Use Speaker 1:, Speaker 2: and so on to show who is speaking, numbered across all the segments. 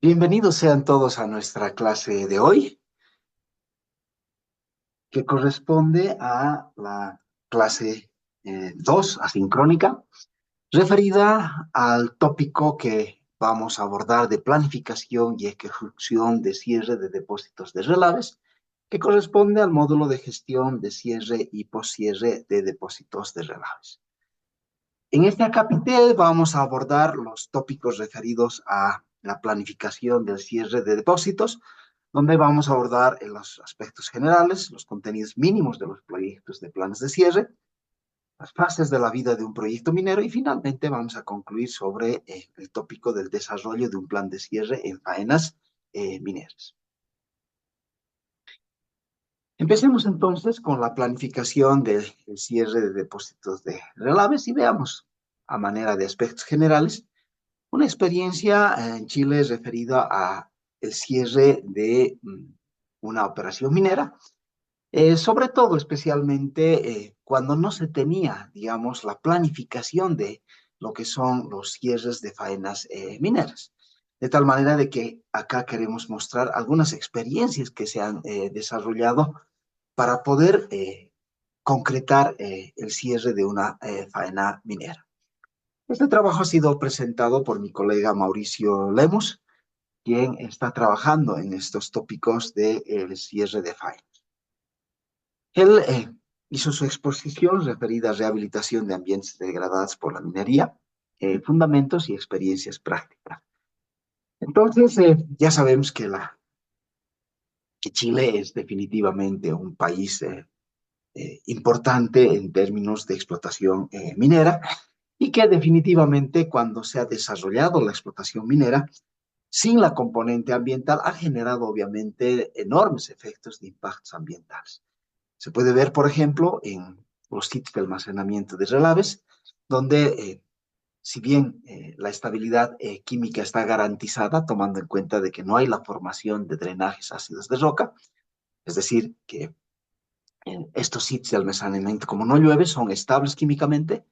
Speaker 1: Bienvenidos sean todos a nuestra clase de hoy, que corresponde a la clase 2, asincrónica, referida al tópico que vamos a abordar de planificación y ejecución de cierre de depósitos de relaves, que corresponde al módulo de gestión de cierre y poscierre de depósitos de relaves. En este acápite vamos a abordar los tópicos referidos a la planificación del cierre de depósitos, donde vamos a abordar en los aspectos generales, los contenidos mínimos de los proyectos de planes de cierre, las fases de la vida de un proyecto minero y finalmente vamos a concluir sobre el tópico del desarrollo de un plan de cierre en faenas mineras. Empecemos entonces con la planificación del cierre de depósitos de relaves y veamos a manera de aspectos generales una experiencia en Chile referida a el cierre de una operación minera. Sobre todo, especialmente cuando no se tenía, digamos, la planificación de lo que son los cierres de faenas mineras. De tal manera de que acá queremos mostrar algunas experiencias que se han desarrollado para poder concretar el cierre de una faena minera. Este trabajo ha sido presentado por mi colega Mauricio Lemus, quien está trabajando en estos tópicos del cierre de faenas. Él hizo su exposición referida a rehabilitación de ambientes degradados por la minería, fundamentos y experiencias prácticas. Entonces, ya sabemos que Chile es definitivamente un país importante en términos de explotación minera y que definitivamente cuando se ha desarrollado la explotación minera, sin la componente ambiental, ha generado obviamente enormes efectos de impactos ambientales. Se puede ver, por ejemplo, en los sitios de almacenamiento de relaves, donde si bien la estabilidad química está garantizada, tomando en cuenta de que no hay la formación de drenajes ácidos de roca, es decir, que estos sitios de almacenamiento, como no llueve, son estables químicamente,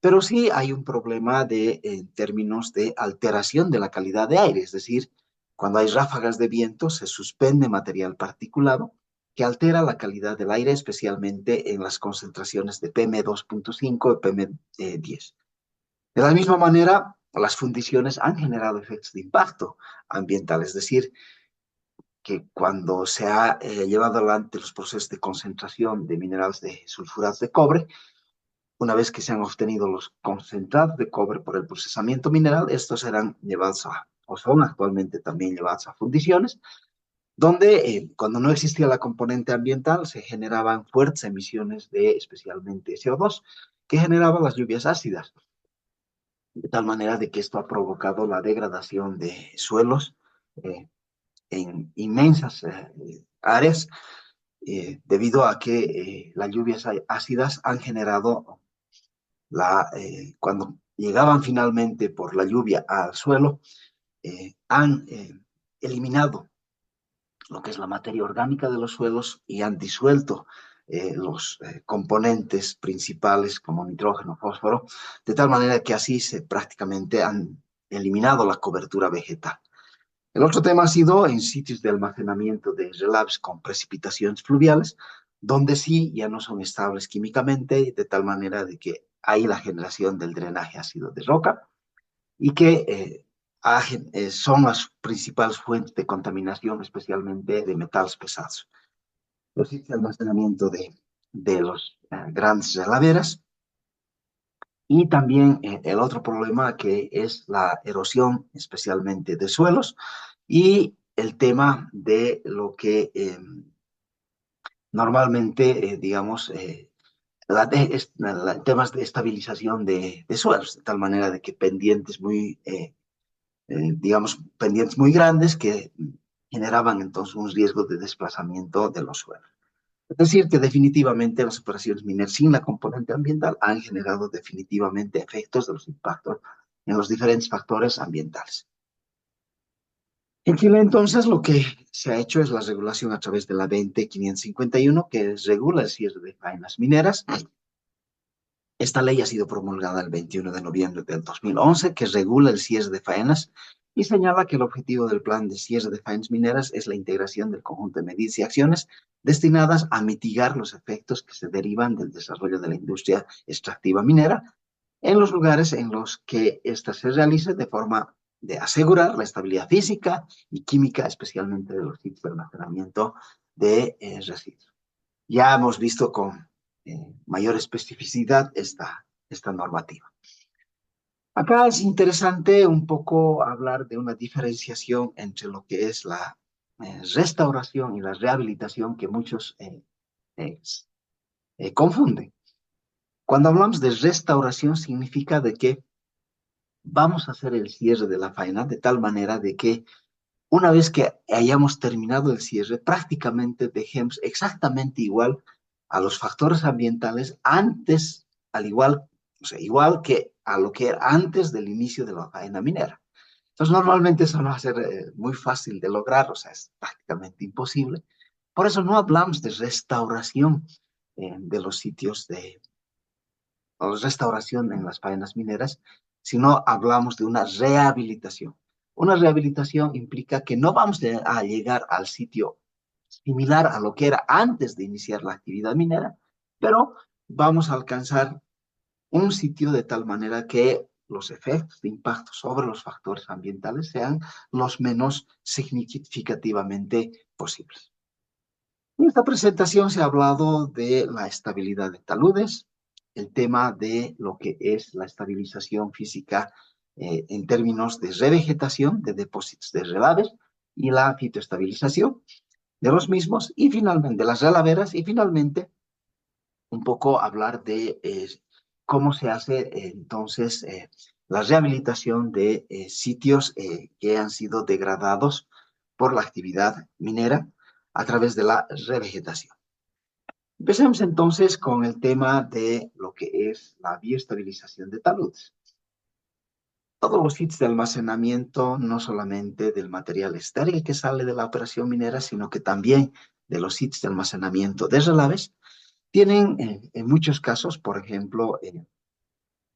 Speaker 1: pero sí hay un problema en términos de alteración de la calidad de aire, es decir, cuando hay ráfagas de viento se suspende material particulado que altera la calidad del aire, especialmente en las concentraciones de PM2.5 y PM10. De la misma manera, las fundiciones han generado efectos de impacto ambiental, es decir, que cuando se ha llevado adelante los procesos de concentración de minerales de sulfurados de cobre, una vez que se han obtenido los concentrados de cobre por el procesamiento mineral, estos serán llevados o son actualmente también llevados a fundiciones, donde cuando no existía la componente ambiental se generaban fuertes emisiones de especialmente CO2, que generaban las lluvias ácidas, de tal manera de que esto ha provocado la degradación de suelos eh, en inmensas áreas, debido a que las lluvias ácidas han generado cuando llegaban finalmente por la lluvia al suelo, han eliminado lo que es la materia orgánica de los suelos y han disuelto los componentes principales como nitrógeno, fósforo, de tal manera que así se prácticamente han eliminado la cobertura vegetal. El otro tema ha sido en sitios de almacenamiento de relaves con precipitaciones fluviales, donde sí ya no son estables químicamente, de tal manera de que hay la generación del drenaje ácido de roca y que son las principales fuentes de contaminación, especialmente de metales pesados. Los sitios de almacenamiento de los grandes relaveras y también el otro problema que es la erosión, especialmente de suelos, y el tema de lo que normalmente, digamos, temas de estabilización de suelos, de tal manera de que pendientes digamos, pendientes muy grandes que generaban entonces un riesgo de desplazamiento de los suelos. Es decir, que definitivamente las operaciones mineras sin la componente ambiental han generado definitivamente efectos de los impactos en los diferentes factores ambientales. En Chile, entonces, lo que se ha hecho es la regulación a través de la 20551, que regula el cierre de faenas mineras. Esta ley ha sido promulgada el 21 de noviembre del 2011, que regula el cierre de faenas y señala que el objetivo del plan de cierre de faenas mineras es la integración del conjunto de medidas y acciones destinadas a mitigar los efectos que se derivan del desarrollo de la industria extractiva minera en los lugares en los que ésta se realice de forma de asegurar la estabilidad física y química, especialmente de los sitios de almacenamiento de residuos. Ya hemos visto con mayor especificidad esta normativa. Acá es interesante un poco hablar de una diferenciación entre lo que es la restauración y la rehabilitación que muchos eh, confunden. Cuando hablamos de restauración significa de que vamos a hacer el cierre de la faena de tal manera de que una vez que hayamos terminado el cierre, prácticamente dejemos exactamente igual a los factores ambientales antes, al igual, o sea, igual que a lo que era antes del inicio de la faena minera. Entonces, normalmente eso no va a ser muy fácil de lograr, o sea, es prácticamente imposible. Por eso no hablamos de restauración de los sitios o restauración en las faenas mineras, sino hablamos de una rehabilitación. Una rehabilitación implica que no vamos a llegar al sitio similar a lo que era antes de iniciar la actividad minera, pero vamos a alcanzar un sitio de tal manera que los efectos de impacto sobre los factores ambientales sean los menos significativamente posibles. En esta presentación se ha hablado de la estabilidad de taludes, el tema de lo que es la estabilización física en términos de revegetación de depósitos de relaves y la fitoestabilización de los mismos y finalmente las relaveras y finalmente un poco hablar de cómo se hace entonces la rehabilitación de sitios que han sido degradados por la actividad minera a través de la revegetación. Empecemos entonces con el tema de lo que es la bioestabilización de taludes. Todos los sitios de almacenamiento, no solamente del material estéril que sale de la operación minera, sino que también de los sitios de almacenamiento de relaves, tienen en muchos casos, por ejemplo,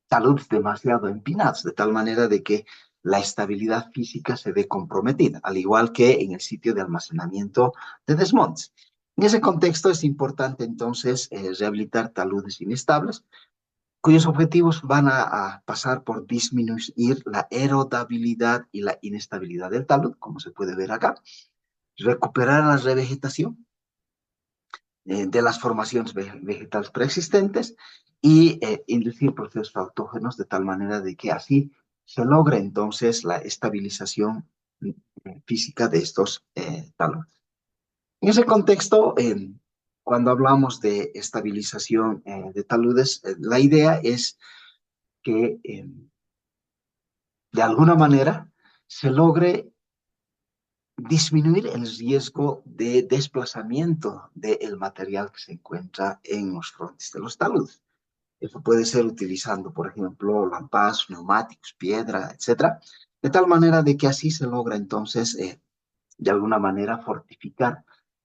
Speaker 1: taludes demasiado empinados, de tal manera de que la estabilidad física se ve comprometida, al igual que en el sitio de almacenamiento de desmontes. En ese contexto es importante entonces rehabilitar taludes inestables, cuyos objetivos van a pasar por disminuir la erodibilidad y la inestabilidad del talud, como se puede ver acá, recuperar la revegetación de las formaciones vegetales preexistentes y inducir procesos autógenos de tal manera de que así se logre entonces la estabilización física de estos taludes. En ese contexto, cuando hablamos de estabilización de taludes, la idea es que de alguna manera se logre disminuir el riesgo de desplazamiento del material que se encuentra en los frontis de los taludes. Eso puede ser utilizando, por ejemplo, lampazos, neumáticos, piedra, etcétera, de tal manera de que así se logra entonces, de alguna manera, fortificar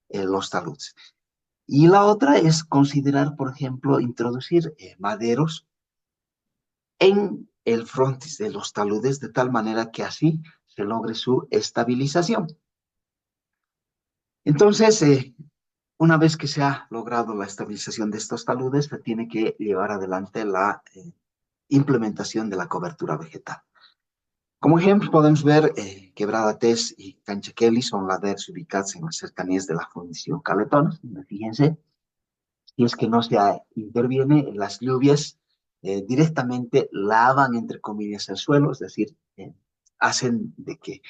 Speaker 1: los taludes. Y la otra es considerar, por ejemplo, introducir maderos en el frontis de los taludes de tal manera que así se logre su estabilización. Entonces, una vez que se ha logrado la estabilización de estos taludes, se tiene que llevar adelante la implementación de la cobertura vegetal. Como ejemplo, podemos ver Quebrada Tez y Cancha Kelly son laderas ubicadas en las cercanías de la Fundición Caletones. Fíjense, si es que no se interviene, las lluvias directamente lavan, entre comillas, el suelo, es decir, hacen de que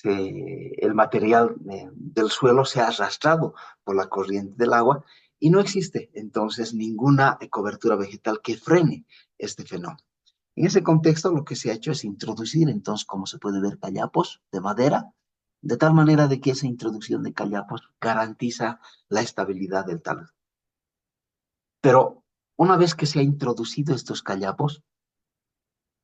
Speaker 1: el material del suelo sea arrastrado por la corriente del agua y no existe entonces ninguna cobertura vegetal que frene este fenómeno. En ese contexto, lo que se ha hecho es introducir, entonces, como se puede ver, callapos de madera, de tal manera de que esa introducción de callapos garantiza la estabilidad del talud. Pero una vez que se ha introducido estos callapos,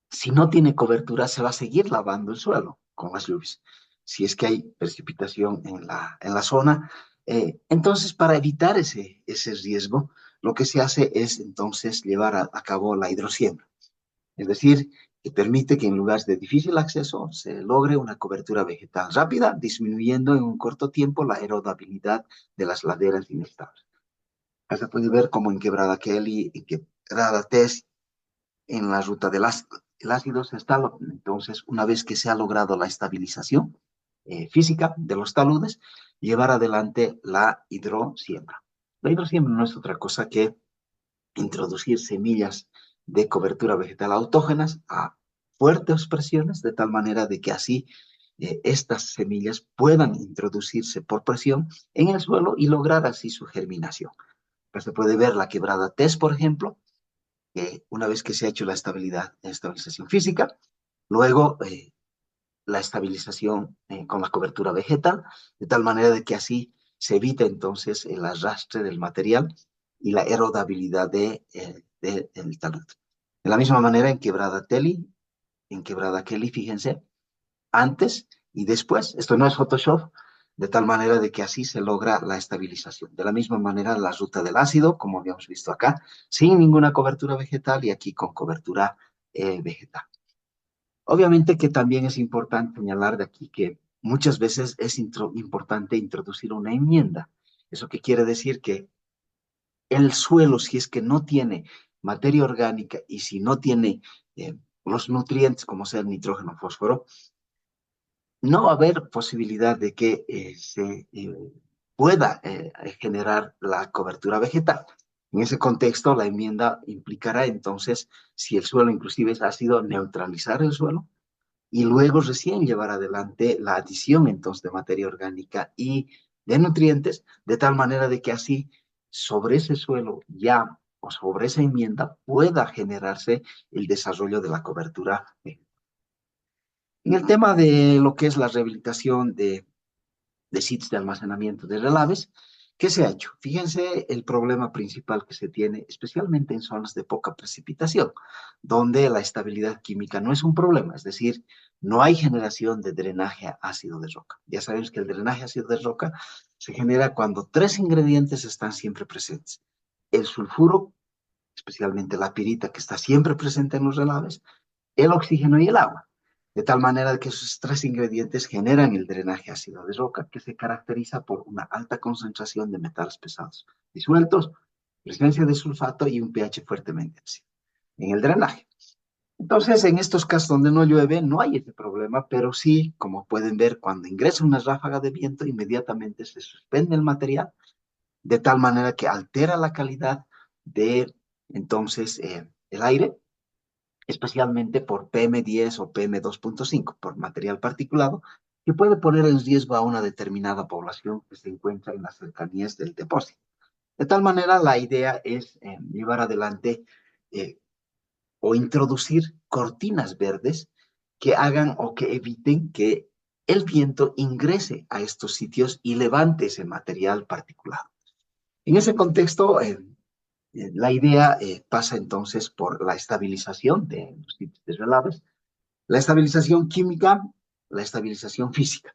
Speaker 1: si no tiene cobertura, se va a seguir lavando el suelo con las lluvias. Si es que hay precipitación en la zona, entonces para evitar ese riesgo, lo que se hace es entonces llevar a cabo la hidrosiembra. Es decir, que permite que en lugares de difícil acceso se logre una cobertura vegetal rápida, disminuyendo en un corto tiempo la erodabilidad de las laderas inestables. Acá se puede ver como en Quebrada Kelly, en Quebrada Tess, en la ruta del ácido. El ácido se está, entonces, una vez que se ha logrado la estabilización física de los taludes, llevar adelante la hidrosiembra. La hidrosiembra no es otra cosa que introducir semillas de cobertura vegetal autógenas a fuertes presiones, de tal manera de que así estas semillas puedan introducirse por presión en el suelo y lograr así su germinación. Pues se puede ver la quebrada Tess, por ejemplo, que una vez que se ha hecho la estabilización física, luego la estabilización con la cobertura vegetal, de tal manera de que así se evita entonces el arrastre del material y la erodabilidad del talud. De la misma manera en Quebrada Kelly, fíjense, antes y después, esto no es Photoshop, de tal manera de que así se logra la estabilización. De la misma manera, la ruta del ácido, como habíamos visto acá, sin ninguna cobertura vegetal y aquí con cobertura vegetal. Obviamente que también es importante señalar de aquí que muchas veces es importante introducir una enmienda. ¿Eso qué quiere decir? Que el suelo, si es que no tiene materia orgánica y si no tiene los nutrientes como sea el nitrógeno, fósforo, no va a haber posibilidad de que se pueda generar la cobertura vegetal. En ese contexto, la enmienda implicará entonces, si el suelo inclusive es ácido, neutralizar el suelo y luego recién llevar adelante la adición entonces de materia orgánica y de nutrientes, de tal manera de que así sobre ese suelo ya o sobre esa enmienda pueda generarse el desarrollo de la cobertura vegetal. En el tema de lo que es la rehabilitación de sitios de almacenamiento de relaves, ¿qué se ha hecho? Fíjense el problema principal que se tiene, especialmente en zonas de poca precipitación, donde la estabilidad química no es un problema, es decir, no hay generación de drenaje ácido de roca. Ya sabemos que el drenaje ácido de roca se genera cuando tres ingredientes están siempre presentes. El sulfuro, especialmente la pirita que está siempre presente en los relaves, el oxígeno y el agua. De tal manera que esos tres ingredientes generan el drenaje ácido de roca, que se caracteriza por una alta concentración de metales pesados disueltos, presencia de sulfato y un pH fuertemente ácido en el drenaje. Entonces, en estos casos donde no llueve, no hay ese problema, pero sí, como pueden ver, cuando ingresa una ráfaga de viento, inmediatamente se suspende el material, de tal manera que altera la calidad de, entonces, el aire, especialmente por PM10 o PM2.5, por material particulado, que puede poner en riesgo a una determinada población que se encuentra en las cercanías del depósito. De tal manera, la idea es llevar adelante eh, o introducir cortinas verdes que hagan o que eviten que el viento ingrese a estos sitios y levante ese material particulado. En ese contexto, la idea pasa entonces por la estabilización de los sitios de relaves, la estabilización química, la estabilización física.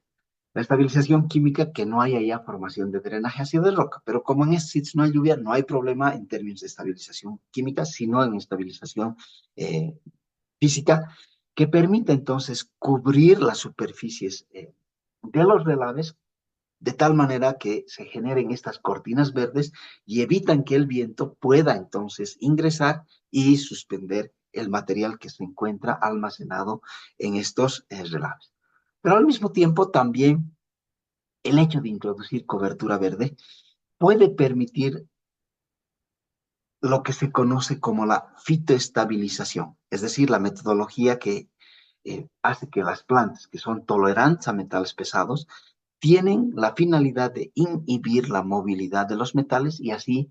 Speaker 1: La estabilización química, que no haya ya formación de drenaje ácido de roca, pero como en estos sitios no hay lluvia, no hay problema en términos de estabilización química, sino en estabilización eh, física, que permite entonces cubrir las superficies de los relaves de tal manera que se generen estas cortinas verdes y evitan que el viento pueda entonces ingresar y suspender el material que se encuentra almacenado en estos relaves. Pero al mismo tiempo también el hecho de introducir cobertura verde puede permitir lo que se conoce como la fitoestabilización, es decir, la metodología que hace que las plantas que son tolerantes a metales pesados tienen la finalidad de inhibir la movilidad de los metales y así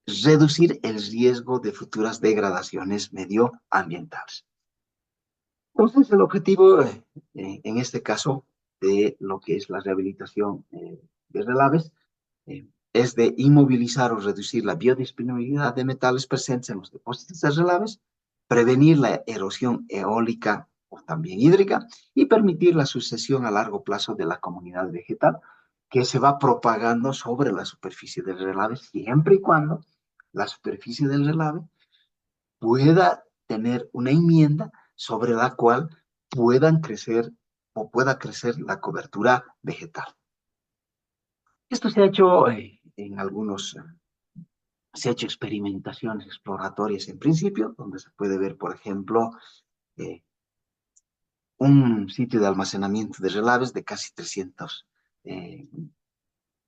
Speaker 1: reducir el riesgo de futuras degradaciones medioambientales. Entonces, el objetivo en este caso de lo que es la rehabilitación de relaves es de inmovilizar o reducir la biodisponibilidad de metales presentes en los depósitos de relaves, prevenir la erosión eólica o también hídrica y permitir la sucesión a largo plazo de la comunidad vegetal que se va propagando sobre la superficie del relave siempre y cuando la superficie del relave pueda tener una enmienda sobre la cual pueda crecer la cobertura vegetal. Esto se ha hecho se ha hecho experimentaciones exploratorias en principio, donde se puede ver, por ejemplo, eh, un sitio de almacenamiento de relaves de casi 300 eh,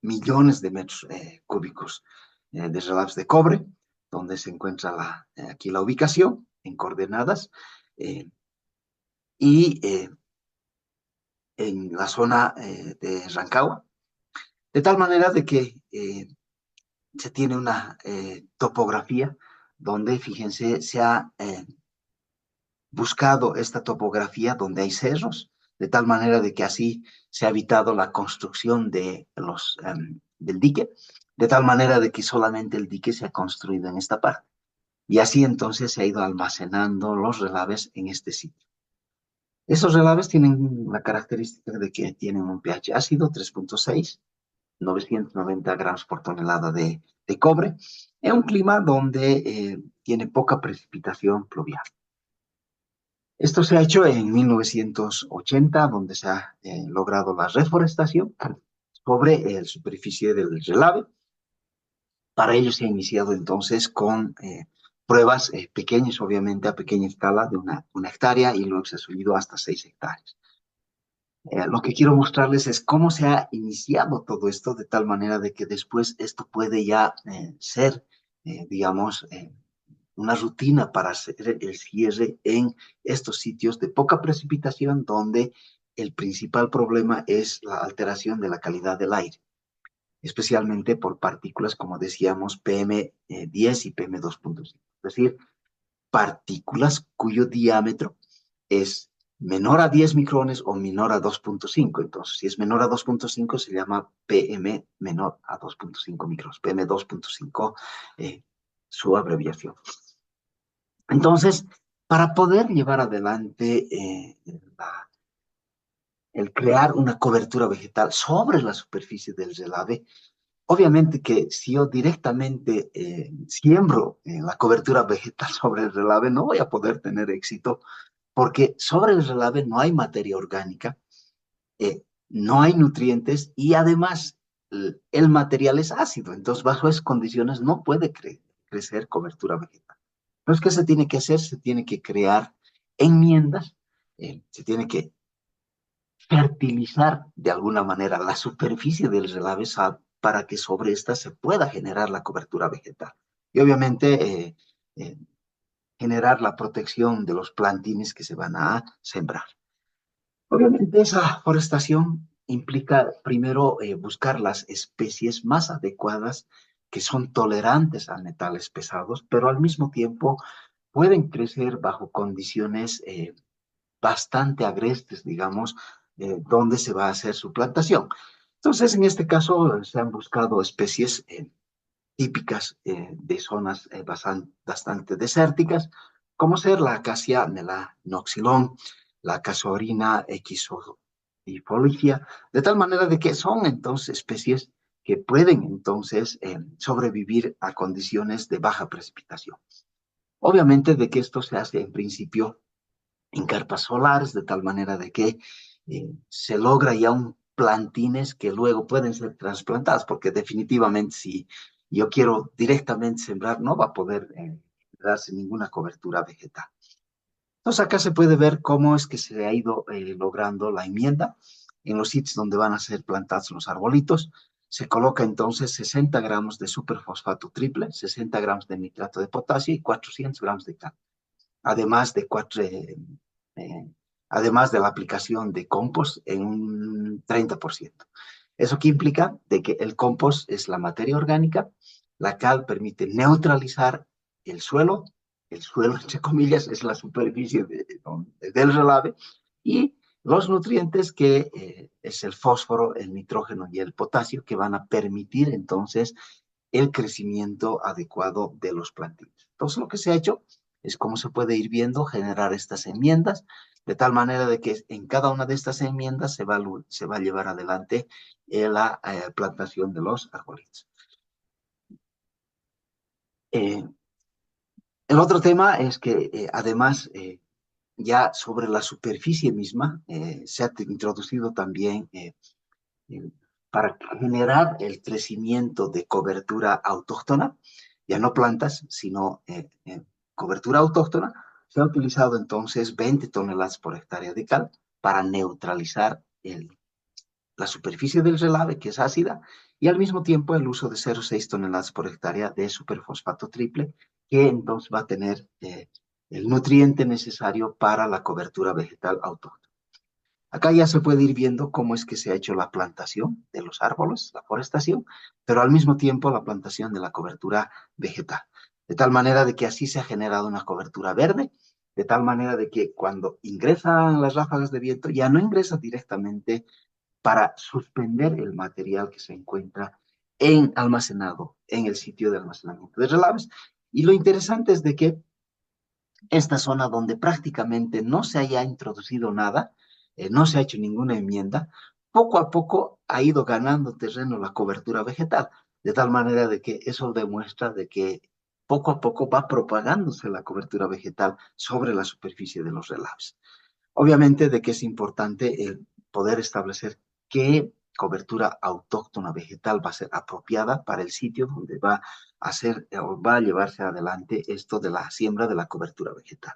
Speaker 1: millones de metros cúbicos de relaves de cobre, donde se encuentra aquí la ubicación en coordenadas eh, y en la zona de Rancagua, de tal manera de que se tiene una topografía donde, fíjense, se ha buscado esta topografía donde hay cerros, de tal manera de que así se ha evitado la construcción del dique, de tal manera de que solamente el dique se ha construido en esta parte. Y así entonces se ha ido almacenando los relaves en este sitio. Esos relaves tienen la característica de que tienen un pH ácido 3.6, 990 gramos por tonelada de cobre, en un clima donde tiene poca precipitación pluvial. Esto se ha hecho en 1980, donde se ha logrado la reforestación sobre la superficie del relave. Para ello se ha iniciado entonces con pruebas pequeñas, obviamente a pequeña escala, de una hectárea, y luego se ha subido hasta 6 hectáreas. Lo que quiero mostrarles es cómo se ha iniciado todo esto, de tal manera de que después esto puede ya ser, digamos, una rutina para hacer el cierre en estos sitios de poca precipitación, donde el principal problema es la alteración de la calidad del aire, especialmente por partículas, como decíamos, PM10 y PM2.5. Es decir, partículas cuyo diámetro es menor a 10 micrones o menor a 2.5. Entonces, si es menor a 2.5, se llama PM menor a 2.5 micrones. PM2.5, su abreviación. Entonces, para poder llevar adelante el crear una cobertura vegetal sobre la superficie del relave, obviamente que si yo directamente siembro la cobertura vegetal sobre el relave, no voy a poder tener éxito, porque sobre el relave no hay materia orgánica, no hay nutrientes y además el material es ácido. Entonces, bajo esas condiciones no puede crecer cobertura vegetal. Entonces, ¿qué se tiene que hacer? Se tiene que crear enmiendas, se tiene que fertilizar de alguna manera la superficie del relave para que sobre esta se pueda generar la cobertura vegetal. Y obviamente generar la protección de los plantines que se van a sembrar. Obviamente esa forestación implica primero buscar las especies más adecuadas que son tolerantes a metales pesados, pero al mismo tiempo pueden crecer bajo condiciones bastante agrestes, digamos, donde se va a hacer su plantación. Entonces, en este caso, se han buscado especies típicas de zonas bastante desérticas, como ser la acacia melanoxylon, la casuarina equisofolicia, de tal manera de que son entonces especies que pueden entonces sobrevivir a condiciones de baja precipitación. Obviamente de que esto se hace en principio en carpas solares, de tal manera de que se logra ya un plantines que luego pueden ser trasplantados, porque definitivamente si yo quiero directamente sembrar, no va a poder darse ninguna cobertura vegetal. Entonces acá se puede ver cómo es que se ha ido logrando la enmienda en los sitios donde van a ser plantados los arbolitos. Se coloca entonces 60 gramos de superfosfato triple, 60 gramos de nitrato de potasio y 400 gramos de cal, además de eh, además de la aplicación de compost en un 30%. ¿Eso qué implica? De que el compost es la materia orgánica, la cal permite neutralizar el suelo, entre comillas, es la superficie del relave, y los nutrientes que es el fósforo, el nitrógeno y el potasio, que van a permitir entonces el crecimiento adecuado de los plantines. Entonces, lo que se ha hecho es, como se puede ir viendo, generar estas enmiendas, de tal manera de que en cada una de estas enmiendas se va a llevar adelante la plantación de los arbolitos. El otro tema es que además ya sobre la superficie misma se ha introducido también eh, para generar el crecimiento de cobertura autóctona, ya no plantas, sino cobertura autóctona. Se ha utilizado entonces 20 toneladas por hectárea de cal para neutralizar la superficie del relave, que es ácida, y al mismo tiempo el uso de 0,6 toneladas por hectárea de superfosfato triple, que entonces va a tener el nutriente necesario para la cobertura vegetal autóctona. Acá ya se puede ir viendo cómo es que se ha hecho la plantación de los árboles, la forestación, pero al mismo tiempo la plantación de la cobertura vegetal. De tal manera de que así se ha generado una cobertura verde, de tal manera de que cuando ingresan las ráfagas de viento ya no ingresa directamente para suspender el material que se encuentra almacenado en el sitio de almacenamiento de relaves. Y lo interesante es de que esta zona donde prácticamente no se haya introducido nada, no se ha hecho ninguna enmienda, poco a poco ha ido ganando terreno la cobertura vegetal, de tal manera de que eso demuestra de que poco a poco va propagándose la cobertura vegetal sobre la superficie de los relaves. Obviamente de que es importante el poder establecer qué cobertura autóctona vegetal va a ser apropiada para el sitio donde va a ser o va a llevarse adelante esto de la siembra de la cobertura vegetal.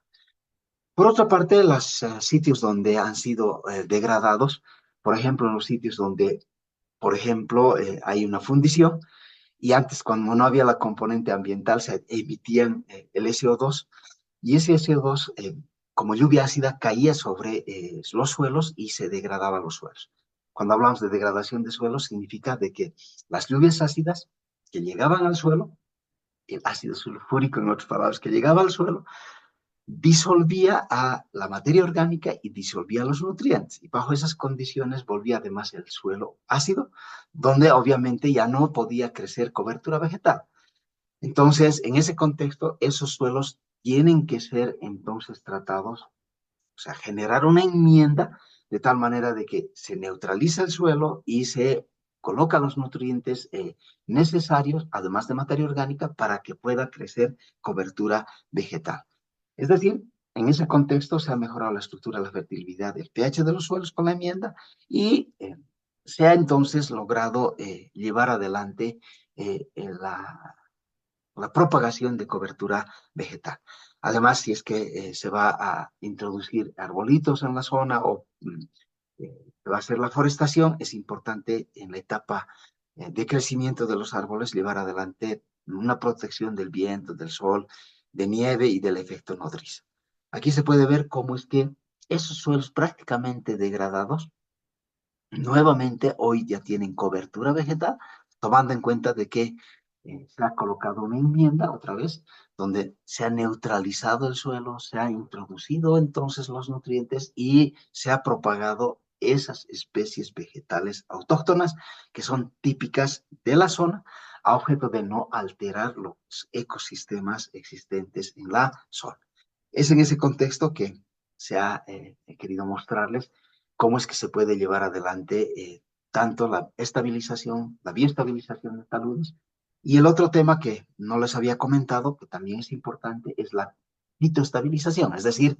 Speaker 1: Por otra parte, los sitios donde han sido degradados, por ejemplo, en los sitios donde, por ejemplo, hay una fundición, y antes cuando no había la componente ambiental se emitían el SO2, y ese SO2, como lluvia ácida, caía sobre los suelos y se degradaba los suelos. Cuando hablamos de degradación de suelos, significa de que las lluvias ácidas que llegaban al suelo, el ácido sulfúrico, en otras palabras, que llegaba al suelo, disolvía a la materia orgánica y disolvía los nutrientes. Y bajo esas condiciones volvía además el suelo ácido, donde obviamente ya no podía crecer cobertura vegetal. Entonces, en ese contexto, esos suelos tienen que ser entonces tratados, o sea, generar una enmienda de tal manera de que se neutraliza el suelo y se colocan los nutrientes necesarios, además de materia orgánica, para que pueda crecer cobertura vegetal. Es decir, en ese contexto se ha mejorado la estructura, la fertilidad, el pH de los suelos con la enmienda y se ha entonces logrado llevar adelante la propagación de cobertura vegetal. Además, si es que se va a introducir arbolitos en la zona o va a hacer la forestación, es importante en la etapa de crecimiento de los árboles llevar adelante una protección del viento, del sol, de nieve y del efecto nodriza. Aquí se puede ver cómo es que esos suelos prácticamente degradados nuevamente hoy ya tienen cobertura vegetal, tomando en cuenta de que se ha colocado una enmienda otra vez, donde se ha neutralizado el suelo, se ha introducido entonces los nutrientes y se ha propagado esas especies vegetales autóctonas que son típicas de la zona, a objeto de no alterar los ecosistemas existentes en la zona. Es en ese contexto que se ha querido mostrarles cómo es que se puede llevar adelante tanto la estabilización, la biostabilización de taludes. Y el otro tema que no les había comentado, que también es importante, es la fitoestabilización, es decir,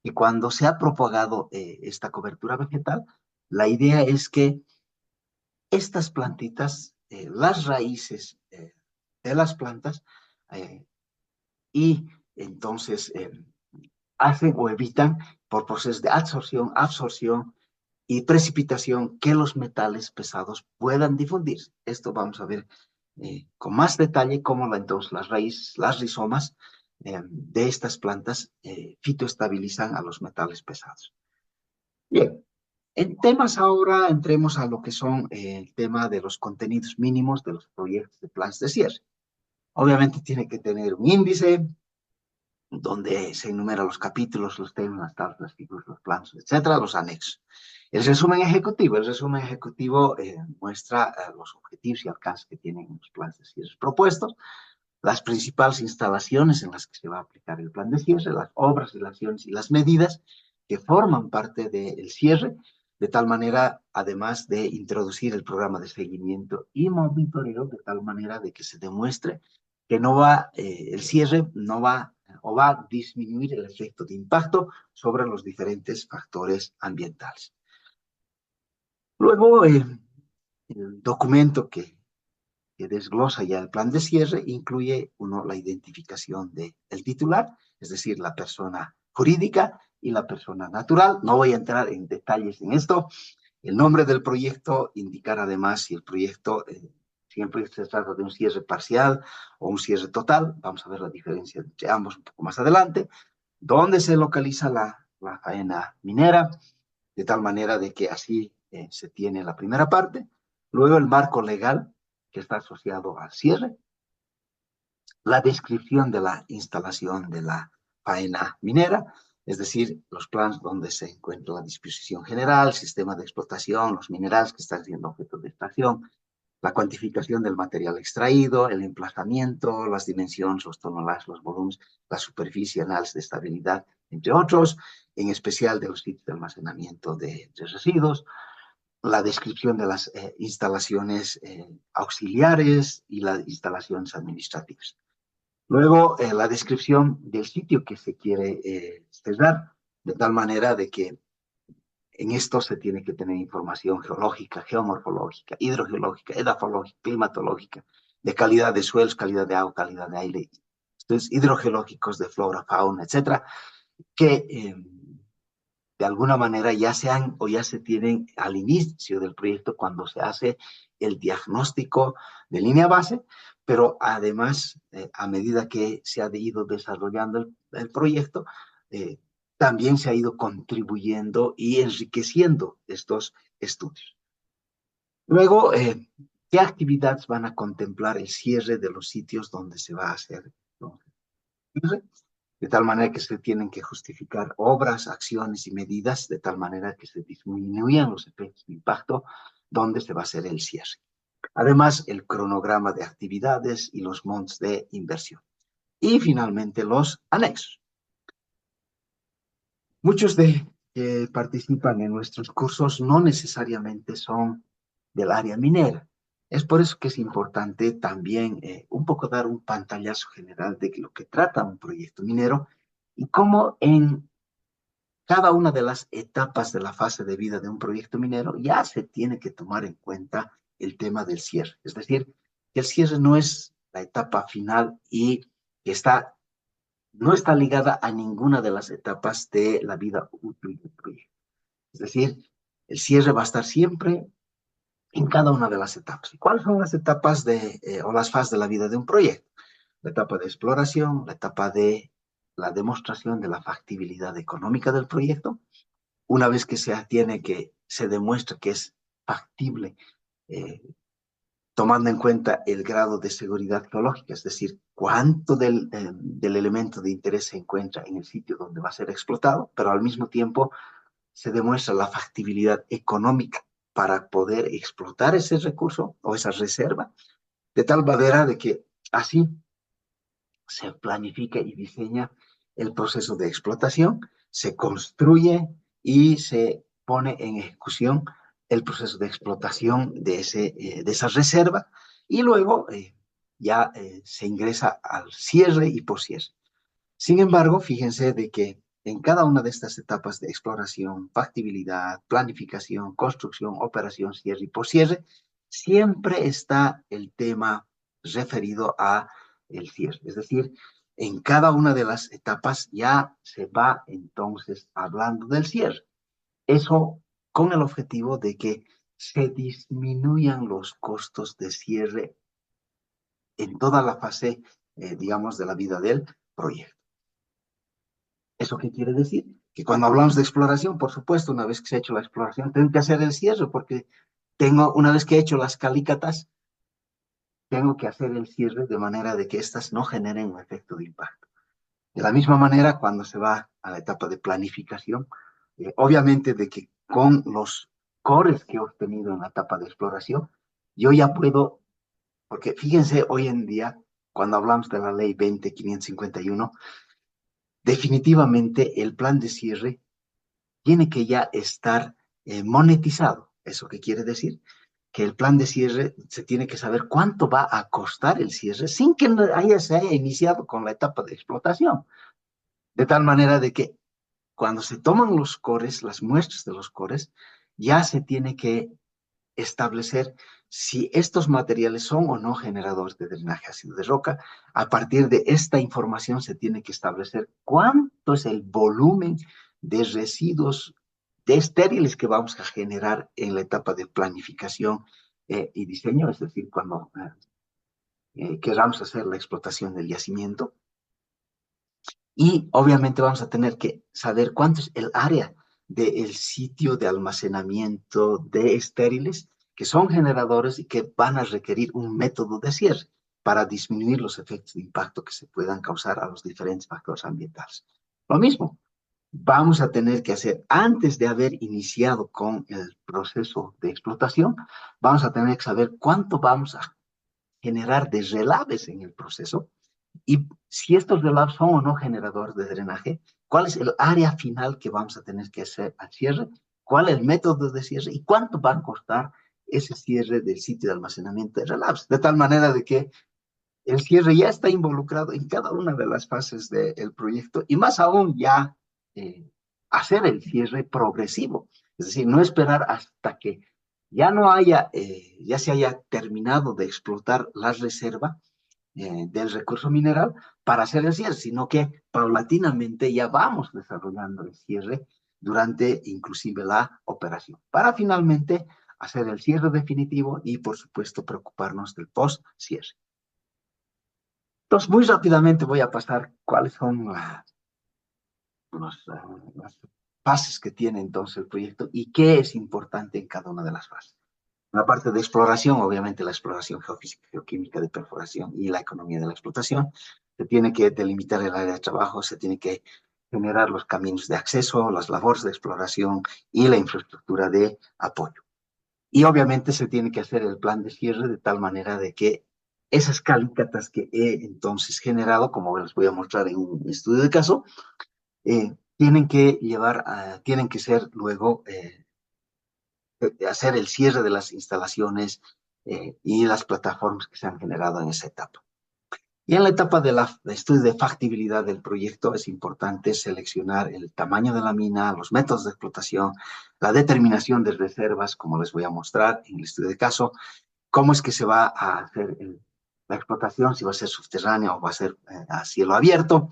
Speaker 1: que cuando se ha propagado esta cobertura vegetal, la idea es que estas plantitas, las raíces de las plantas, eh, y entonces hacen o evitan por procesos de absorción y precipitación que los metales pesados puedan difundirse. Esto vamos a ver con más detalle cómo entonces las raíces, las rizomas de estas plantas fitoestabilizan a los metales pesados. Bien, en temas ahora entremos a lo que son el tema de los contenidos mínimos de los proyectos de planes de cierre. Obviamente tiene que tener un índice, donde se enumeran los capítulos, los temas, las tablas, los artículos, los planos, etcétera, los anexos. El resumen ejecutivo muestra los objetivos y alcances que tienen los planes de cierre propuestos, las principales instalaciones en las que se va a aplicar el plan de cierre, las obras, relaciones y las medidas que forman parte del cierre, de tal manera, además de introducir el programa de seguimiento y monitoreo, de tal manera de que se demuestre que no va, el cierre no va o va a disminuir el efecto de impacto sobre los diferentes factores ambientales. Luego, el documento que desglosa ya el plan de cierre incluye, uno, la identificación del titular, es decir, la persona jurídica y la persona natural. No voy a entrar en detalles en esto. El nombre del proyecto, indicar además si el proyecto siempre se trata de un cierre parcial o un cierre total. Vamos a ver la diferencia entre ambos un poco más adelante. ¿Dónde se localiza la faena minera? De tal manera de que así se tiene la primera parte. Luego el marco legal que está asociado al cierre, la descripción de la instalación de la faena minera, es decir, los planos donde se encuentra la disposición general, sistema de explotación, los minerales que están siendo objeto de extracción, la cuantificación del material extraído, el emplazamiento, las dimensiones, los tonelajes, los volúmenes, la superficie, análisis de estabilidad, entre otros, en especial de los sitios de almacenamiento de residuos, la descripción de las instalaciones auxiliares y las instalaciones administrativas. Luego, la descripción del sitio que se quiere cerrar, de tal manera de que en esto se tiene que tener información geológica, geomorfológica, hidrogeológica, edafológica, climatológica, de calidad de suelos, calidad de agua, calidad de aire, estudios hidrogeológicos de flora, fauna, etcétera, que de alguna manera ya se han o ya se tienen al inicio del proyecto cuando se hace el diagnóstico de línea base, pero además, a medida que se ha ido desarrollando el proyecto, también se ha ido contribuyendo y enriqueciendo estos estudios. Luego, ¿qué actividades van a contemplar el cierre de los sitios donde se va a hacer, ¿no?, de tal manera que se tienen que justificar obras, acciones y medidas de tal manera que se disminuyan los efectos de impacto donde se va a hacer el cierre. Además, el cronograma de actividades y los montos de inversión. Y finalmente, los anexos. Muchos de que participan en nuestros cursos no necesariamente son del área minera. Es por eso que es importante también un poco dar un pantallazo general de lo que trata un proyecto minero y cómo en cada una de las etapas de la fase de vida de un proyecto minero ya se tiene que tomar en cuenta el tema del cierre. Es decir, que el cierre no es la etapa final y que no está ligada a ninguna de las etapas de la vida útil del proyecto. Es decir, el cierre va a estar siempre en cada una de las etapas. ¿Y cuáles son las etapas o las fases de la vida de un proyecto? La etapa de exploración, la etapa de la demostración de la factibilidad económica del proyecto. Una vez que se demuestra que es factible, tomando en cuenta el grado de seguridad geológica, es decir, cuánto del elemento de interés se encuentra en el sitio donde va a ser explotado, pero al mismo tiempo se demuestra la factibilidad económica para poder explotar ese recurso o esa reserva, de tal manera de que así se planifica y diseña el proceso de explotación, se construye y se pone en ejecución el proceso de explotación de esa reserva y luego ya se ingresa al cierre y poscierre. Sin embargo, fíjense de que en cada una de estas etapas de exploración, factibilidad, planificación, construcción, operación, cierre y poscierre, siempre está el tema referido a el cierre. Es decir, en cada una de las etapas ya se va entonces hablando del cierre. Eso con el objetivo de que se disminuyan los costos de cierre en toda la fase, digamos, de la vida del proyecto. ¿Eso qué quiere decir? Que cuando hablamos de exploración, por supuesto, una vez que se ha hecho la exploración, tengo que hacer el cierre, porque una vez que he hecho las calícatas, tengo que hacer el cierre de manera de que éstas no generen un efecto de impacto. De la misma manera, cuando se va a la etapa de planificación, obviamente de que con los cores que he obtenido en la etapa de exploración, yo ya puedo, porque fíjense hoy en día, cuando hablamos de la ley 20.551, definitivamente el plan de cierre tiene que ya estar monetizado. ¿Eso qué quiere decir? que el plan de cierre se tiene que saber cuánto va a costar el cierre sin que se haya iniciado con la etapa de explotación. De tal manera de que cuando se toman los cores, las muestras de los cores, ya se tiene que establecer si estos materiales son o no generadores de drenaje ácido de roca. A partir de esta información se tiene que establecer cuánto es el volumen de residuos de estériles que vamos a generar en la etapa de planificación y diseño, es decir, cuando queramos hacer la explotación del yacimiento. Y obviamente vamos a tener que saber cuánto es el área del sitio de almacenamiento de estériles que son generadores y que van a requerir un método de cierre para disminuir los efectos de impacto que se puedan causar a los diferentes factores ambientales. Lo mismo, vamos a tener que hacer, antes de haber iniciado con el proceso de explotación, vamos a tener que saber cuánto vamos a generar de relaves en el proceso y si estos relaves son o no generadores de drenaje, cuál es el área final que vamos a tener que hacer al cierre, cuál es el método de cierre y cuánto va a costar ese cierre del sitio de almacenamiento de relaves. De tal manera de que el cierre ya está involucrado en cada una de las fases del proyecto y más aún ya eh, hacer el cierre progresivo. Es decir, no esperar hasta que ya se haya terminado de explotar la reserva del recurso mineral para hacer el cierre, sino que paulatinamente ya vamos desarrollando el cierre durante inclusive la operación, para finalmente hacer el cierre definitivo y, por supuesto, preocuparnos del post-cierre. Entonces, muy rápidamente voy a pasar cuáles son las fases que tiene entonces el proyecto y qué es importante en cada una de las fases. La parte de exploración, obviamente la exploración geofísica, geoquímica de perforación y la economía de la explotación. Se tiene que delimitar el área de trabajo, se tiene que generar los caminos de acceso, las labores de exploración y la infraestructura de apoyo. Y obviamente se tiene que hacer el plan de cierre de tal manera de que esas calícatas que he entonces generado, como les voy a mostrar en un estudio de caso, tienen que ser luego hacer el cierre de las instalaciones y las plataformas que se han generado en esa etapa. Y en la etapa de estudio de factibilidad del proyecto es importante seleccionar el tamaño de la mina, los métodos de explotación, la determinación de reservas, como les voy a mostrar en el estudio de caso, cómo es que se va a hacer la explotación, si va a ser subterránea o va a ser a cielo abierto,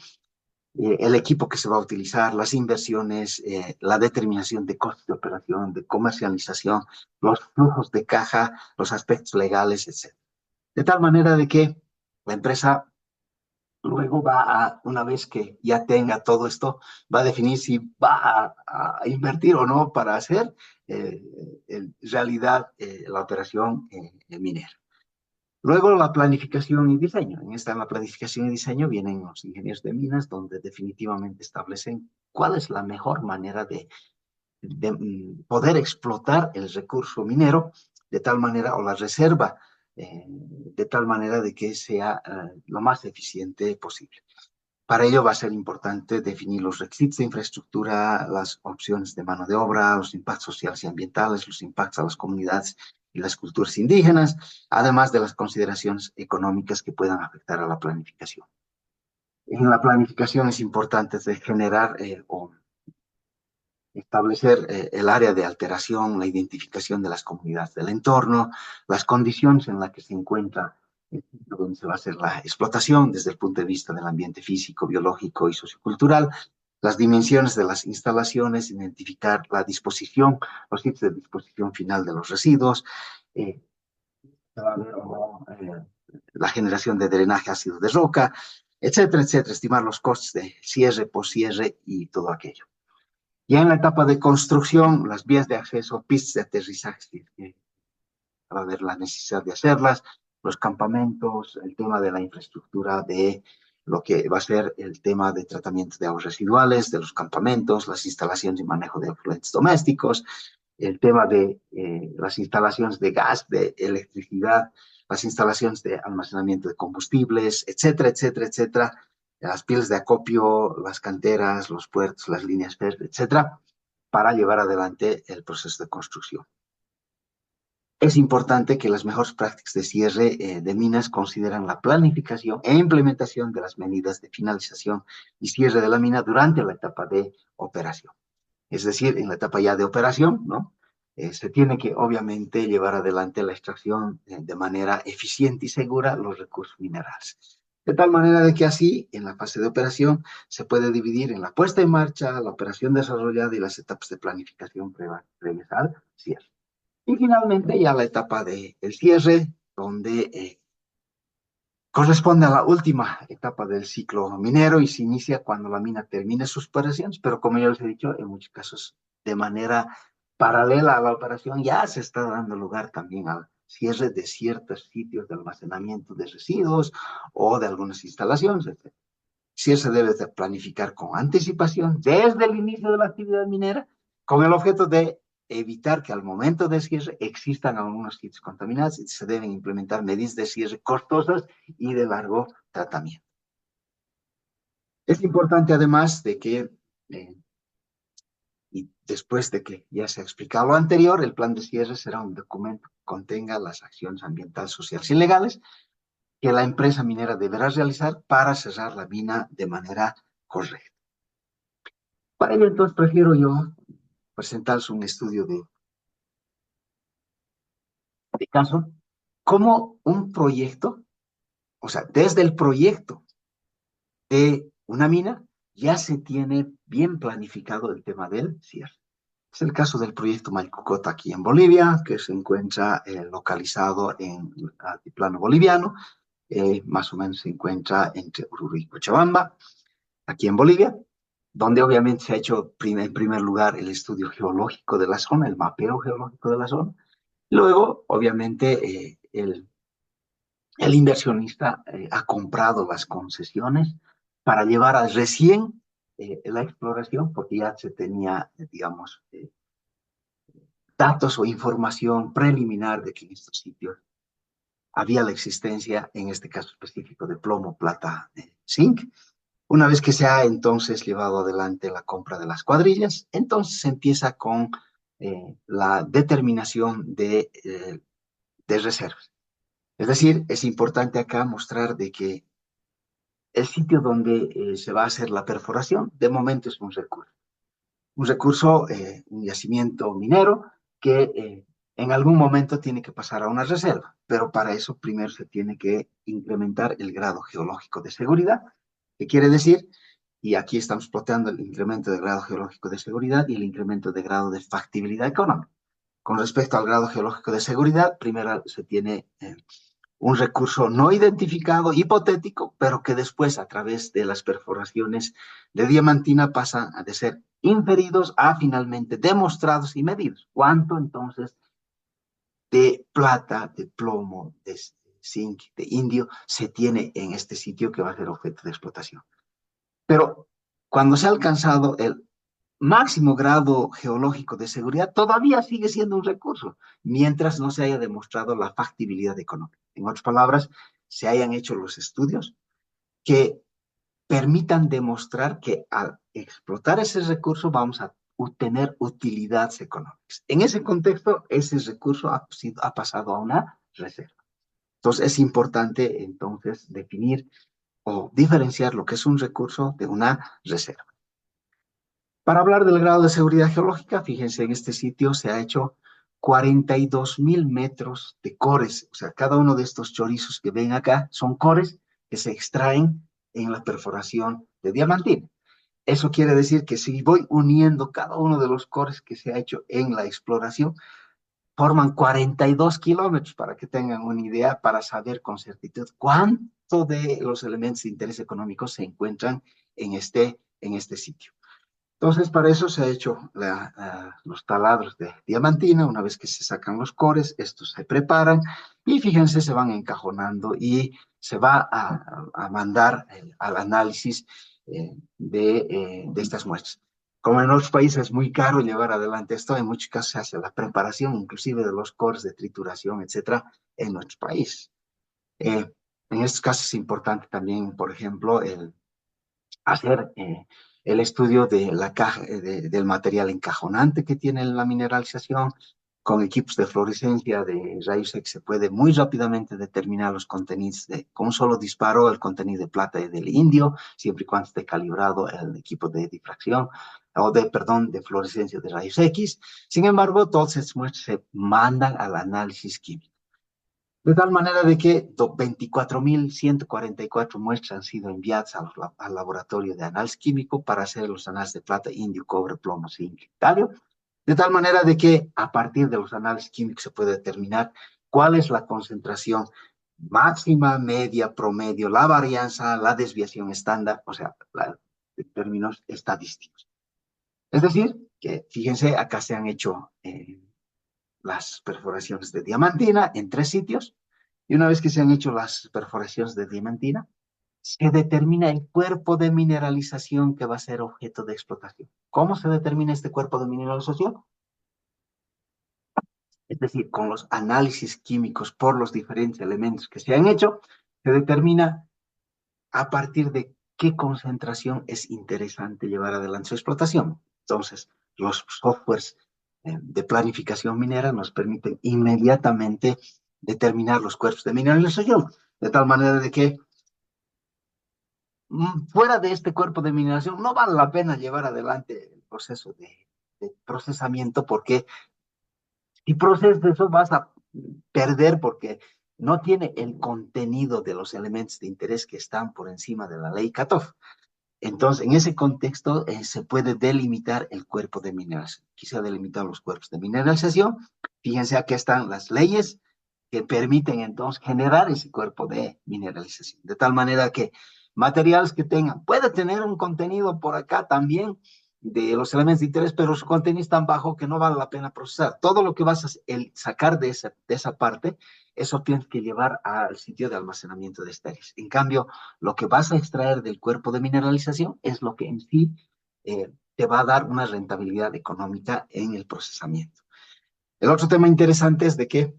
Speaker 1: el equipo que se va a utilizar, las inversiones, la determinación de costos de operación, de comercialización, los flujos de caja, los aspectos legales, etc. De tal manera de que la empresa luego una vez que ya tenga todo esto, va a definir si va a invertir o no para hacer eh, en realidad la operación minera. Luego la planificación y diseño. En la planificación y diseño vienen los ingenieros de minas, donde definitivamente establecen cuál es la mejor manera de poder explotar el recurso minero de tal manera, o la reserva, de tal manera de que sea lo más eficiente posible. Para ello va a ser importante definir los requisitos de infraestructura, las opciones de mano de obra, los impactos sociales y ambientales, los impactos a las comunidades y las culturas indígenas, además de las consideraciones económicas que puedan afectar a la planificación. En la planificación es importante generar o establecer el área de alteración, la identificación de las comunidades del entorno, las condiciones en las que se encuentra el sitio donde se va a hacer la explotación desde el punto de vista del ambiente físico, biológico y sociocultural, las dimensiones de las instalaciones, identificar la disposición, los sitios de disposición final de los residuos, eh, la generación de drenaje ácido de roca, etcétera, etcétera, estimar los costes de cierre, poscierre y todo aquello. Ya en la etapa de construcción, las vías de acceso, pistas de aterrizaje, va a haber la necesidad de hacerlas, los campamentos, el tema de la infraestructura de lo que va a ser el tema de tratamiento de aguas residuales, de los campamentos, las instalaciones y manejo de afluentes domésticos, el tema de las instalaciones de gas, de electricidad, las instalaciones de almacenamiento de combustibles, etcétera, etcétera, etcétera, las pieles de acopio, las canteras, los puertos, las líneas férreas, etcétera, para llevar adelante el proceso de construcción. Es importante que las mejores prácticas de cierre de minas consideran la planificación e implementación de las medidas de finalización y cierre de la mina durante la etapa de operación. Es decir, en la etapa ya de operación, ¿no? Se tiene que obviamente llevar adelante la extracción de manera eficiente y segura los recursos minerales. De tal manera de que así, en la fase de operación, se puede dividir en la puesta en marcha, la operación desarrollada y las etapas de planificación previas al cierre. Y finalmente ya la etapa del cierre, donde corresponde a la última etapa del ciclo minero y se inicia cuando la mina termine sus operaciones, pero como ya les he dicho, en muchos casos de manera paralela a la operación ya se está dando lugar también al cierre de ciertos sitios de almacenamiento de residuos o de algunas instalaciones, etc. Sí se debe de planificar con anticipación desde el inicio de la actividad minera, con el objeto de evitar que al momento de cierre existan algunos sitios contaminados y se deben implementar medidas de cierre costosas y de largo tratamiento. Es importante además de que, y después de que ya se ha explicado lo anterior, el plan de cierre será un documento que contenga las acciones ambientales, sociales y legales que la empresa minera deberá realizar para cerrar la mina de manera correcta. Para ello, entonces, prefiero yo presentarles un estudio de caso, como un proyecto, o sea, desde el proyecto de una mina, ya se tiene bien planificado el tema del cierre. Es el caso del proyecto Maycucota aquí en Bolivia, que se encuentra localizado en el altiplano boliviano, más o menos se encuentra entre Oruro y Cochabamba, aquí en Bolivia, donde obviamente se ha hecho en primer lugar el estudio geológico de la zona, el mapeo geológico de la zona. Luego, obviamente, el inversionista ha comprado las concesiones para llevar a recién la exploración, porque ya se tenía, digamos, datos o información preliminar de que en estos sitios había la existencia, en este caso específico, de plomo, plata, zinc. Una vez que se ha entonces llevado adelante la compra de las cuadrillas, entonces se empieza con la determinación de reservas. Es decir, es importante acá mostrar de que el sitio donde se va a hacer la perforación, de momento es un recurso, un yacimiento minero que en algún momento tiene que pasar a una reserva, pero para eso primero se tiene que incrementar el grado geológico de seguridad, que quiere decir, y aquí estamos planteando el incremento de grado geológico de seguridad y el incremento de grado de factibilidad económica. Con respecto al grado geológico de seguridad, primero se tiene un recurso no identificado, hipotético, pero que después a través de las perforaciones de diamantina pasan a de ser inferidos a finalmente demostrados y medidos. ¿Cuánto entonces de plata, de plomo, de zinc, de indio se tiene en este sitio que va a ser objeto de explotación? Pero cuando se ha alcanzado el máximo grado geológico de seguridad, todavía sigue siendo un recurso, mientras no se haya demostrado la factibilidad económica. En otras palabras, se hayan hecho los estudios que permitan demostrar que al explotar ese recurso vamos a tener utilidades económicas. En ese contexto, ese recurso ha pasado a una reserva. Entonces, es importante entonces definir o diferenciar lo que es un recurso de una reserva. Para hablar del grado de seguridad geológica, fíjense, en este sitio se ha hecho 42.000 metros de cores. O sea, cada uno de estos chorizos que ven acá son cores que se extraen en la perforación de diamantina. Eso quiere decir que si voy uniendo cada uno de los cores que se ha hecho en la exploración, forman 42 kilómetros, para que tengan una idea, para saber con certitud cuánto de los elementos de interés económico se encuentran en este sitio. Entonces, para eso se ha hecho los taladros de diamantina. Una vez que se sacan los cores, estos se preparan y fíjense, se van encajonando y se va a mandar al análisis de estas muestras. Como en otros países es muy caro llevar adelante esto, en muchos casos se hace la preparación inclusive de los cores de trituración, etcétera, en nuestro país. En estos casos es importante también, por ejemplo, hacer el estudio de la caja, del material encajonante que tiene la mineralización, con equipos de fluorescencia de rayos X se puede muy rápidamente determinar los contenidos con un solo disparo, el contenido de plata y del indio, siempre y cuando esté calibrado el equipo de difracción perdón, de fluorescencia de rayos X. Sin embargo, todas esas muestras se mandan al análisis químico. De tal manera de que 24.144 muestras han sido enviadas al laboratorio de análisis químico para hacer los análisis de plata, indio, cobre, plomo, zinc, talio. De tal manera de que a partir de los análisis químicos se puede determinar cuál es la concentración máxima, media, promedio, la varianza, la desviación estándar, o sea, en términos estadísticos. Es decir, que fíjense, acá se han hecho las perforaciones de diamantina en 3 sitios, y una vez que se han hecho las perforaciones de diamantina, se determina el cuerpo de mineralización que va a ser objeto de explotación. ¿Cómo se determina este cuerpo de mineralización? Es decir, con los análisis químicos por los diferentes elementos que se han hecho, se determina a partir de qué concentración es interesante llevar adelante su explotación. Entonces, los softwares de planificación minera nos permiten inmediatamente determinar los cuerpos de mineralización, de tal manera de que fuera de este cuerpo de mineralización no vale la pena llevar adelante el proceso de procesamiento porque si procesas eso vas a perder porque no tiene el contenido de los elementos de interés que están por encima de la ley Katoff. Entonces, en ese contexto se puede delimitar el cuerpo de mineralización. Quise delimitar los cuerpos de mineralización. Fíjense, aquí están las leyes que permiten entonces generar ese cuerpo de mineralización. De tal manera que materiales que tengan, puede tener un contenido por acá también de los elementos de interés, pero su contenido es tan bajo que no vale la pena procesar. Todo lo que vas a sacar de esa parte, eso tienes que llevar al sitio de almacenamiento de estériles. En cambio, lo que vas a extraer del cuerpo de mineralización es lo que en sí te va a dar una rentabilidad económica en el procesamiento. El otro tema interesante es de que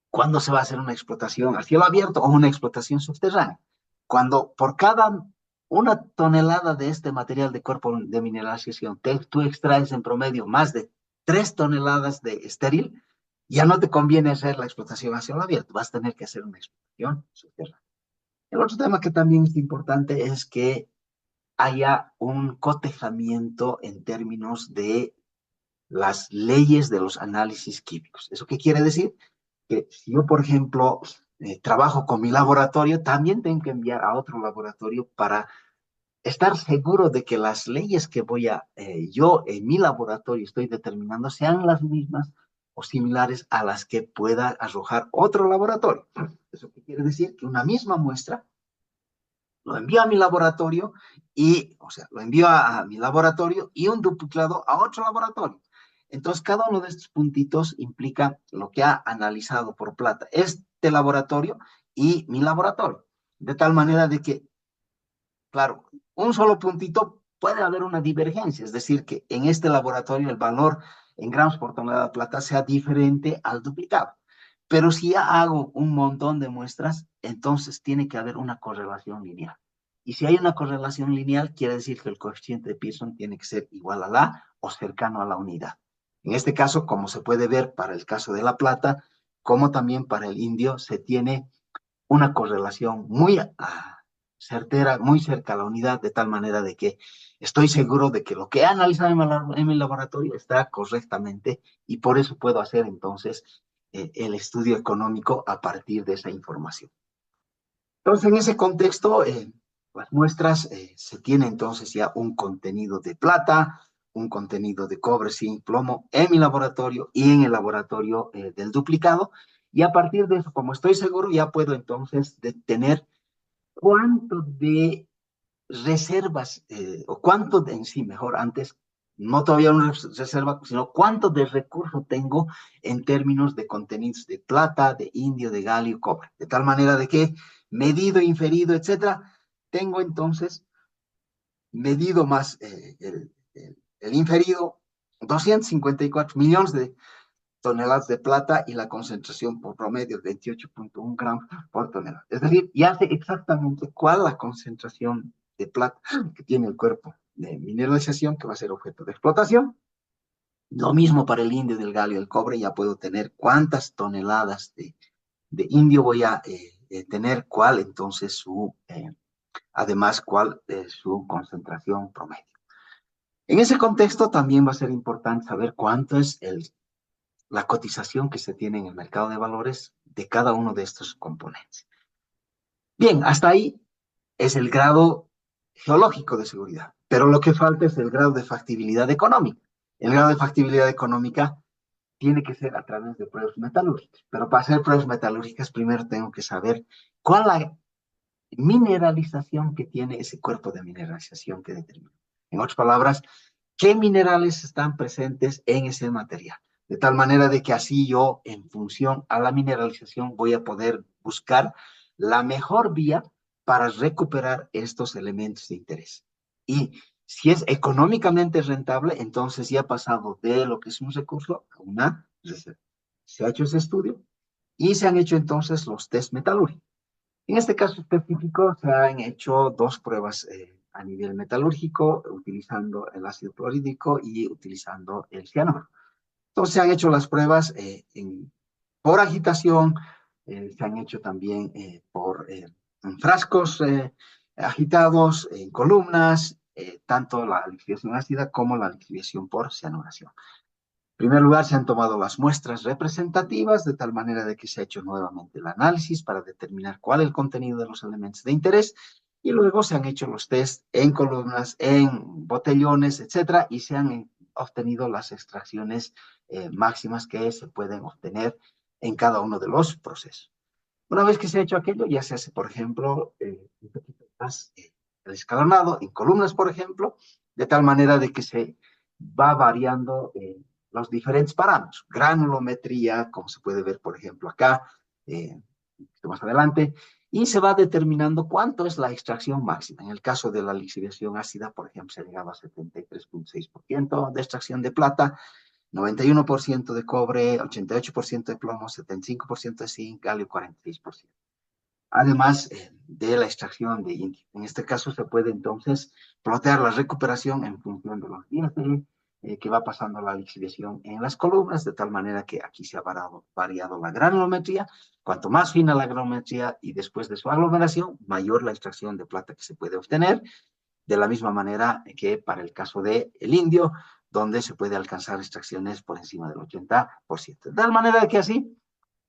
Speaker 1: cuando se va a hacer una explotación a cielo abierto o una explotación subterránea. Cuando por cada 1 tonelada de este material de cuerpo de mineralización tú extraes en promedio más de 3 toneladas de estéril, ya no te conviene hacer la explotación a cielo abierto, vas a tener que hacer una explotación subterránea. El otro tema que también es importante es que haya un cotejamiento en términos de las leyes de los análisis químicos. ¿Eso qué quiere decir? Que si yo, por ejemplo, trabajo con mi laboratorio, también tengo que enviar a otro laboratorio para estar seguro de que las leyes que yo en mi laboratorio estoy determinando sean las mismas o similares a las que pueda arrojar otro laboratorio. ¿Eso qué quiere decir? Que una misma muestra lo envío a mi laboratorio o sea, lo envío a mi laboratorio y un duplicado a otro laboratorio. Entonces, cada uno de estos puntitos implica lo que ha analizado por plata este laboratorio y mi laboratorio. De tal manera de que, claro, un solo puntito puede haber una divergencia, es decir, que en este laboratorio el valor en gramos por tonelada de plata sea diferente al duplicado. Pero si ya hago un montón de muestras, entonces tiene que haber una correlación lineal. Y si hay una correlación lineal, quiere decir que el coeficiente de Pearson tiene que ser igual a la o cercano a la unidad. En este caso, como se puede ver para el caso de la plata, como también para el indio, se tiene una correlación muy certera, muy cerca a la unidad, de tal manera de que estoy seguro de que lo que he analizado en mi laboratorio está correctamente y por eso puedo hacer entonces el estudio económico a partir de esa información. Entonces, en ese contexto, las muestras se tiene entonces ya un contenido de plata, un contenido de cobre, zinc, plomo en mi laboratorio y en el laboratorio del duplicado. Y a partir de eso, como estoy seguro, ya puedo entonces tener cuánto de reservas, o cuánto en sí, mejor antes, no todavía una reserva, sino cuánto de recurso tengo en términos de contenidos de plata, de indio, de galio, cobre. De tal manera de que medido, inferido, etcétera, tengo entonces medido más el inferido, 254 millones de toneladas de plata y la concentración por promedio es 28.1 gramos por tonelada. Es decir, ya sé exactamente cuál es la concentración de plata que tiene el cuerpo de mineralización que va a ser objeto de explotación Lo mismo para el indio del galio del cobre, ya puedo tener cuántas toneladas de indio voy a tener, cuál entonces además cuál es su concentración promedio. En ese contexto también va a ser importante saber cuánto es la cotización que se tiene en el mercado de valores de cada uno de estos componentes. Bien, hasta ahí es el grado geológico de seguridad, pero lo que falta es el grado de factibilidad económica. El grado de factibilidad económica tiene que ser a través de pruebas metalúrgicas, pero para hacer pruebas metalúrgicas primero tengo que saber cuál es la mineralización que tiene ese cuerpo de mineralización que determina. En otras palabras, qué minerales están presentes en ese material. De tal manera de que así yo, en función a la mineralización, voy a poder buscar la mejor vía para recuperar estos elementos de interés. Y si es económicamente rentable, entonces ya ha pasado de lo que es un recurso a una reserva. Se ha hecho ese estudio y se han hecho entonces los test metalúrgicos. En este caso específico se han hecho dos pruebas a nivel metalúrgico, utilizando el ácido clorhídrico y utilizando el cianuro. Entonces se han hecho las pruebas por agitación, se han hecho también en frascos agitados, en columnas, tanto la lixiviación ácida como la lixiviación por cianuración. En primer lugar, se han tomado las muestras representativas de tal manera de que se ha hecho nuevamente el análisis para determinar cuál es el contenido de los elementos de interés y luego se han hecho los test en columnas, en botellones, etcétera, y se han obtenido las extracciones máximas que se pueden obtener en cada uno de los procesos. Una vez que se ha hecho aquello, ya se hace, por ejemplo, un poquito más el escalonado en columnas, por ejemplo, de tal manera de que se va variando los diferentes parámetros. Granulometría, como se puede ver, por ejemplo, acá, más adelante, y se va determinando cuánto es la extracción máxima. En el caso de la lixiviación ácida, por ejemplo, se ha llegado a 73.6% de extracción de plata, 91% de cobre, 88% de plomo, 75% de zinc, galio 46%. Además de la extracción de indio. En este caso se puede entonces plotear la recuperación en función de los días que va pasando la lixiviación en las columnas, de tal manera que aquí se ha variado la granulometría. Cuanto más fina la granulometría y después de su aglomeración, mayor la extracción de plata que se puede obtener, de la misma manera que para el caso del indio, donde se puede alcanzar extracciones por encima del 80%. De tal manera que así,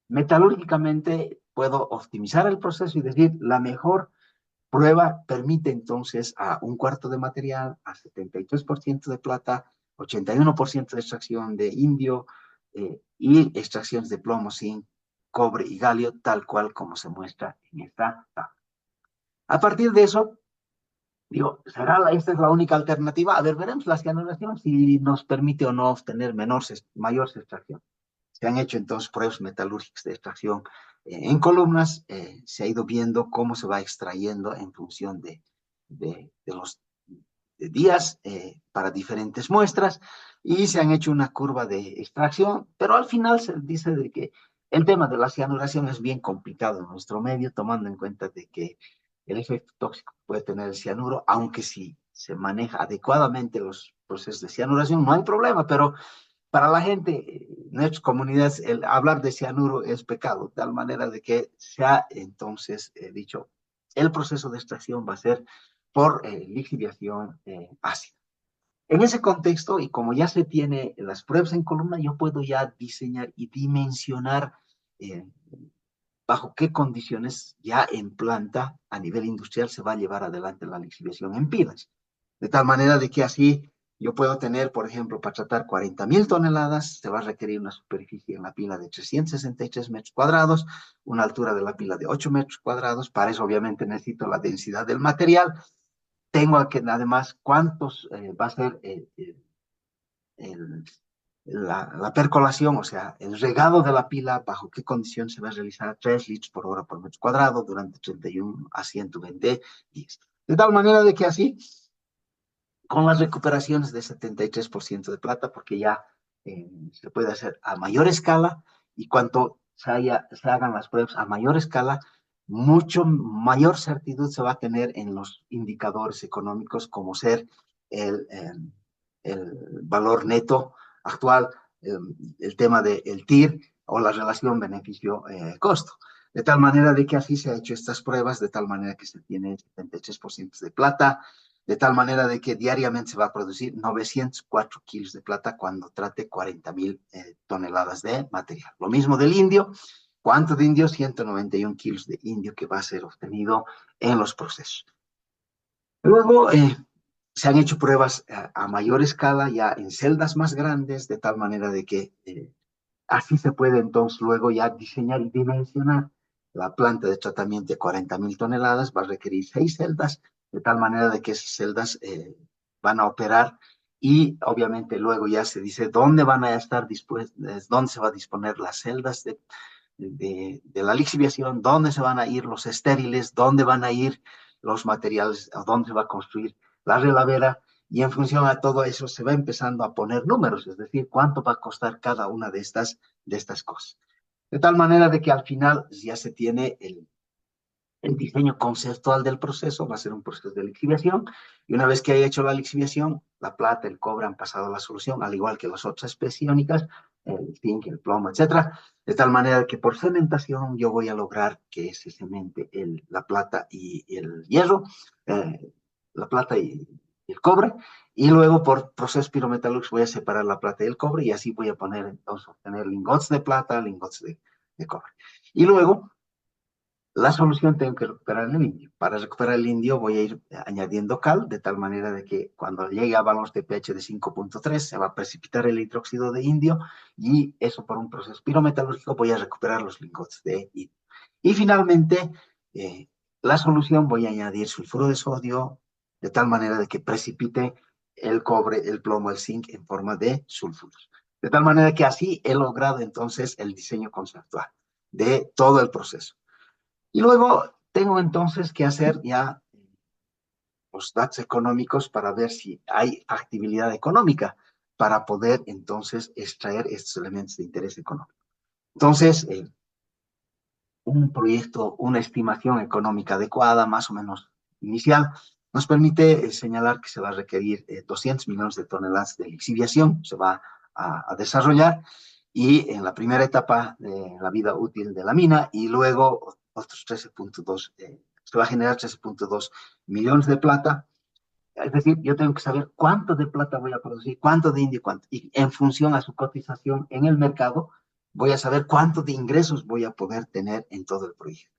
Speaker 1: metalúrgicamente, puedo optimizar el proceso y decir, la mejor prueba permite entonces a un cuarto de material, a 73% de plata, 81% de extracción de indio y extracciones de plomo, zinc, cobre y galio, tal cual como se muestra en esta tabla. A partir de eso, digo, esta es la única alternativa? A ver, veremos la cianuración si nos permite o no obtener mayor extracción. Se han hecho entonces pruebas metalúrgicas de extracción en columnas, se ha ido viendo cómo se va extrayendo en función de los días para diferentes muestras y se han hecho una curva de extracción, pero al final se dice de que el tema de la cianuración es bien complicado en nuestro medio, tomando en cuenta de que el efecto tóxico que puede tener el cianuro, aunque si se maneja adecuadamente los procesos de cianuración, no hay problema, pero para la gente, en nuestras comunidades, el hablar de cianuro es pecado, de tal manera de que se ha entonces dicho, el proceso de extracción va a ser por lixiviación ácida. En ese contexto, y como ya se tiene las pruebas en columna, yo puedo ya diseñar y dimensionar eh, bajo qué condiciones ya en planta a nivel industrial se va a llevar adelante la lixiviación en pilas. De tal manera de que así yo puedo tener, por ejemplo, para tratar 40.000 toneladas, se va a requerir una superficie en la pila de 363 metros cuadrados, una altura de la pila de 8 metros cuadrados. Para eso, obviamente, necesito la densidad del material. Tengo que, además, cuántos va a ser el, la percolación, o sea, el regado de la pila, bajo qué condición se va a realizar, 3 litros por hora por metro cuadrado durante 31 a 120 días. De tal manera de que así, con las recuperaciones de 73% de plata, porque ya se puede hacer a mayor escala y cuanto se hagan las pruebas a mayor escala, mucho mayor certidumbre se va a tener en los indicadores económicos como ser el, el valor neto actual, el tema del TIR o la relación beneficio-costo. De tal manera de que así se han hecho estas pruebas, de tal manera que se tiene 73% de plata, de tal manera de que diariamente se va a producir 904 kilos de plata cuando trate 40.000 toneladas de material. Lo mismo del indio. ¿Cuánto de indio? 191 kilos de indio que va a ser obtenido en los procesos. Luego se han hecho pruebas a mayor escala, ya en celdas más grandes, de tal manera de que así se puede entonces luego ya diseñar y dimensionar la planta de tratamiento de 40.000 toneladas, va a requerir 6 celdas, de tal manera de que esas celdas van a operar y obviamente luego ya se dice dónde van a estar dispuestas, dónde se va a disponer las celdas de la lixiviación, dónde se van a ir los estériles, dónde van a ir los materiales, a dónde se va a construir la relavera, y en función a todo eso se va empezando a poner números, es decir, cuánto va a costar cada una de estas cosas. De tal manera de que al final ya se tiene el diseño conceptual del proceso, va a ser un proceso de lixiviación, y una vez que haya hecho la lixiviación, la plata, el cobre han pasado a la solución, al igual que las otras especies iónicas, el zinc, el plomo, etcétera, de tal manera que por cementación yo voy a lograr que se cemente la plata y el hierro, la plata y el cobre, y luego por proceso pirometalúrgico voy a separar la plata y el cobre, y así voy a poner, entonces, obtener lingotes de plata, lingotes de cobre. Y luego, la solución tengo que recuperar el indio. Para recuperar el indio voy a ir añadiendo cal, de tal manera de que cuando llegue a valores de pH de 5.3 se va a precipitar el hidróxido de indio, y eso por un proceso pirometalúrgico voy a recuperar los lingotes de indio. Y finalmente, la solución voy a añadir sulfuro de sodio, de tal manera de que precipite el cobre, el plomo, el zinc en forma de sulfuros. De tal manera que así he logrado entonces el diseño conceptual de todo el proceso. Y luego tengo entonces que hacer ya los datos económicos para ver si hay factibilidad económica para poder entonces extraer estos elementos de interés económico. Entonces, un proyecto, una estimación económica adecuada, más o menos inicial, nos permite señalar que se va a requerir 200 millones de toneladas de lixiviación, se va a desarrollar, y en la primera etapa de la vida útil de la mina, y luego otros 13.2, se va a generar 13.2 millones de plata. Es decir, yo tengo que saber cuánto de plata voy a producir, cuánto de indio, cuánto, y en función a su cotización en el mercado, voy a saber cuánto de ingresos voy a poder tener en todo el proyecto.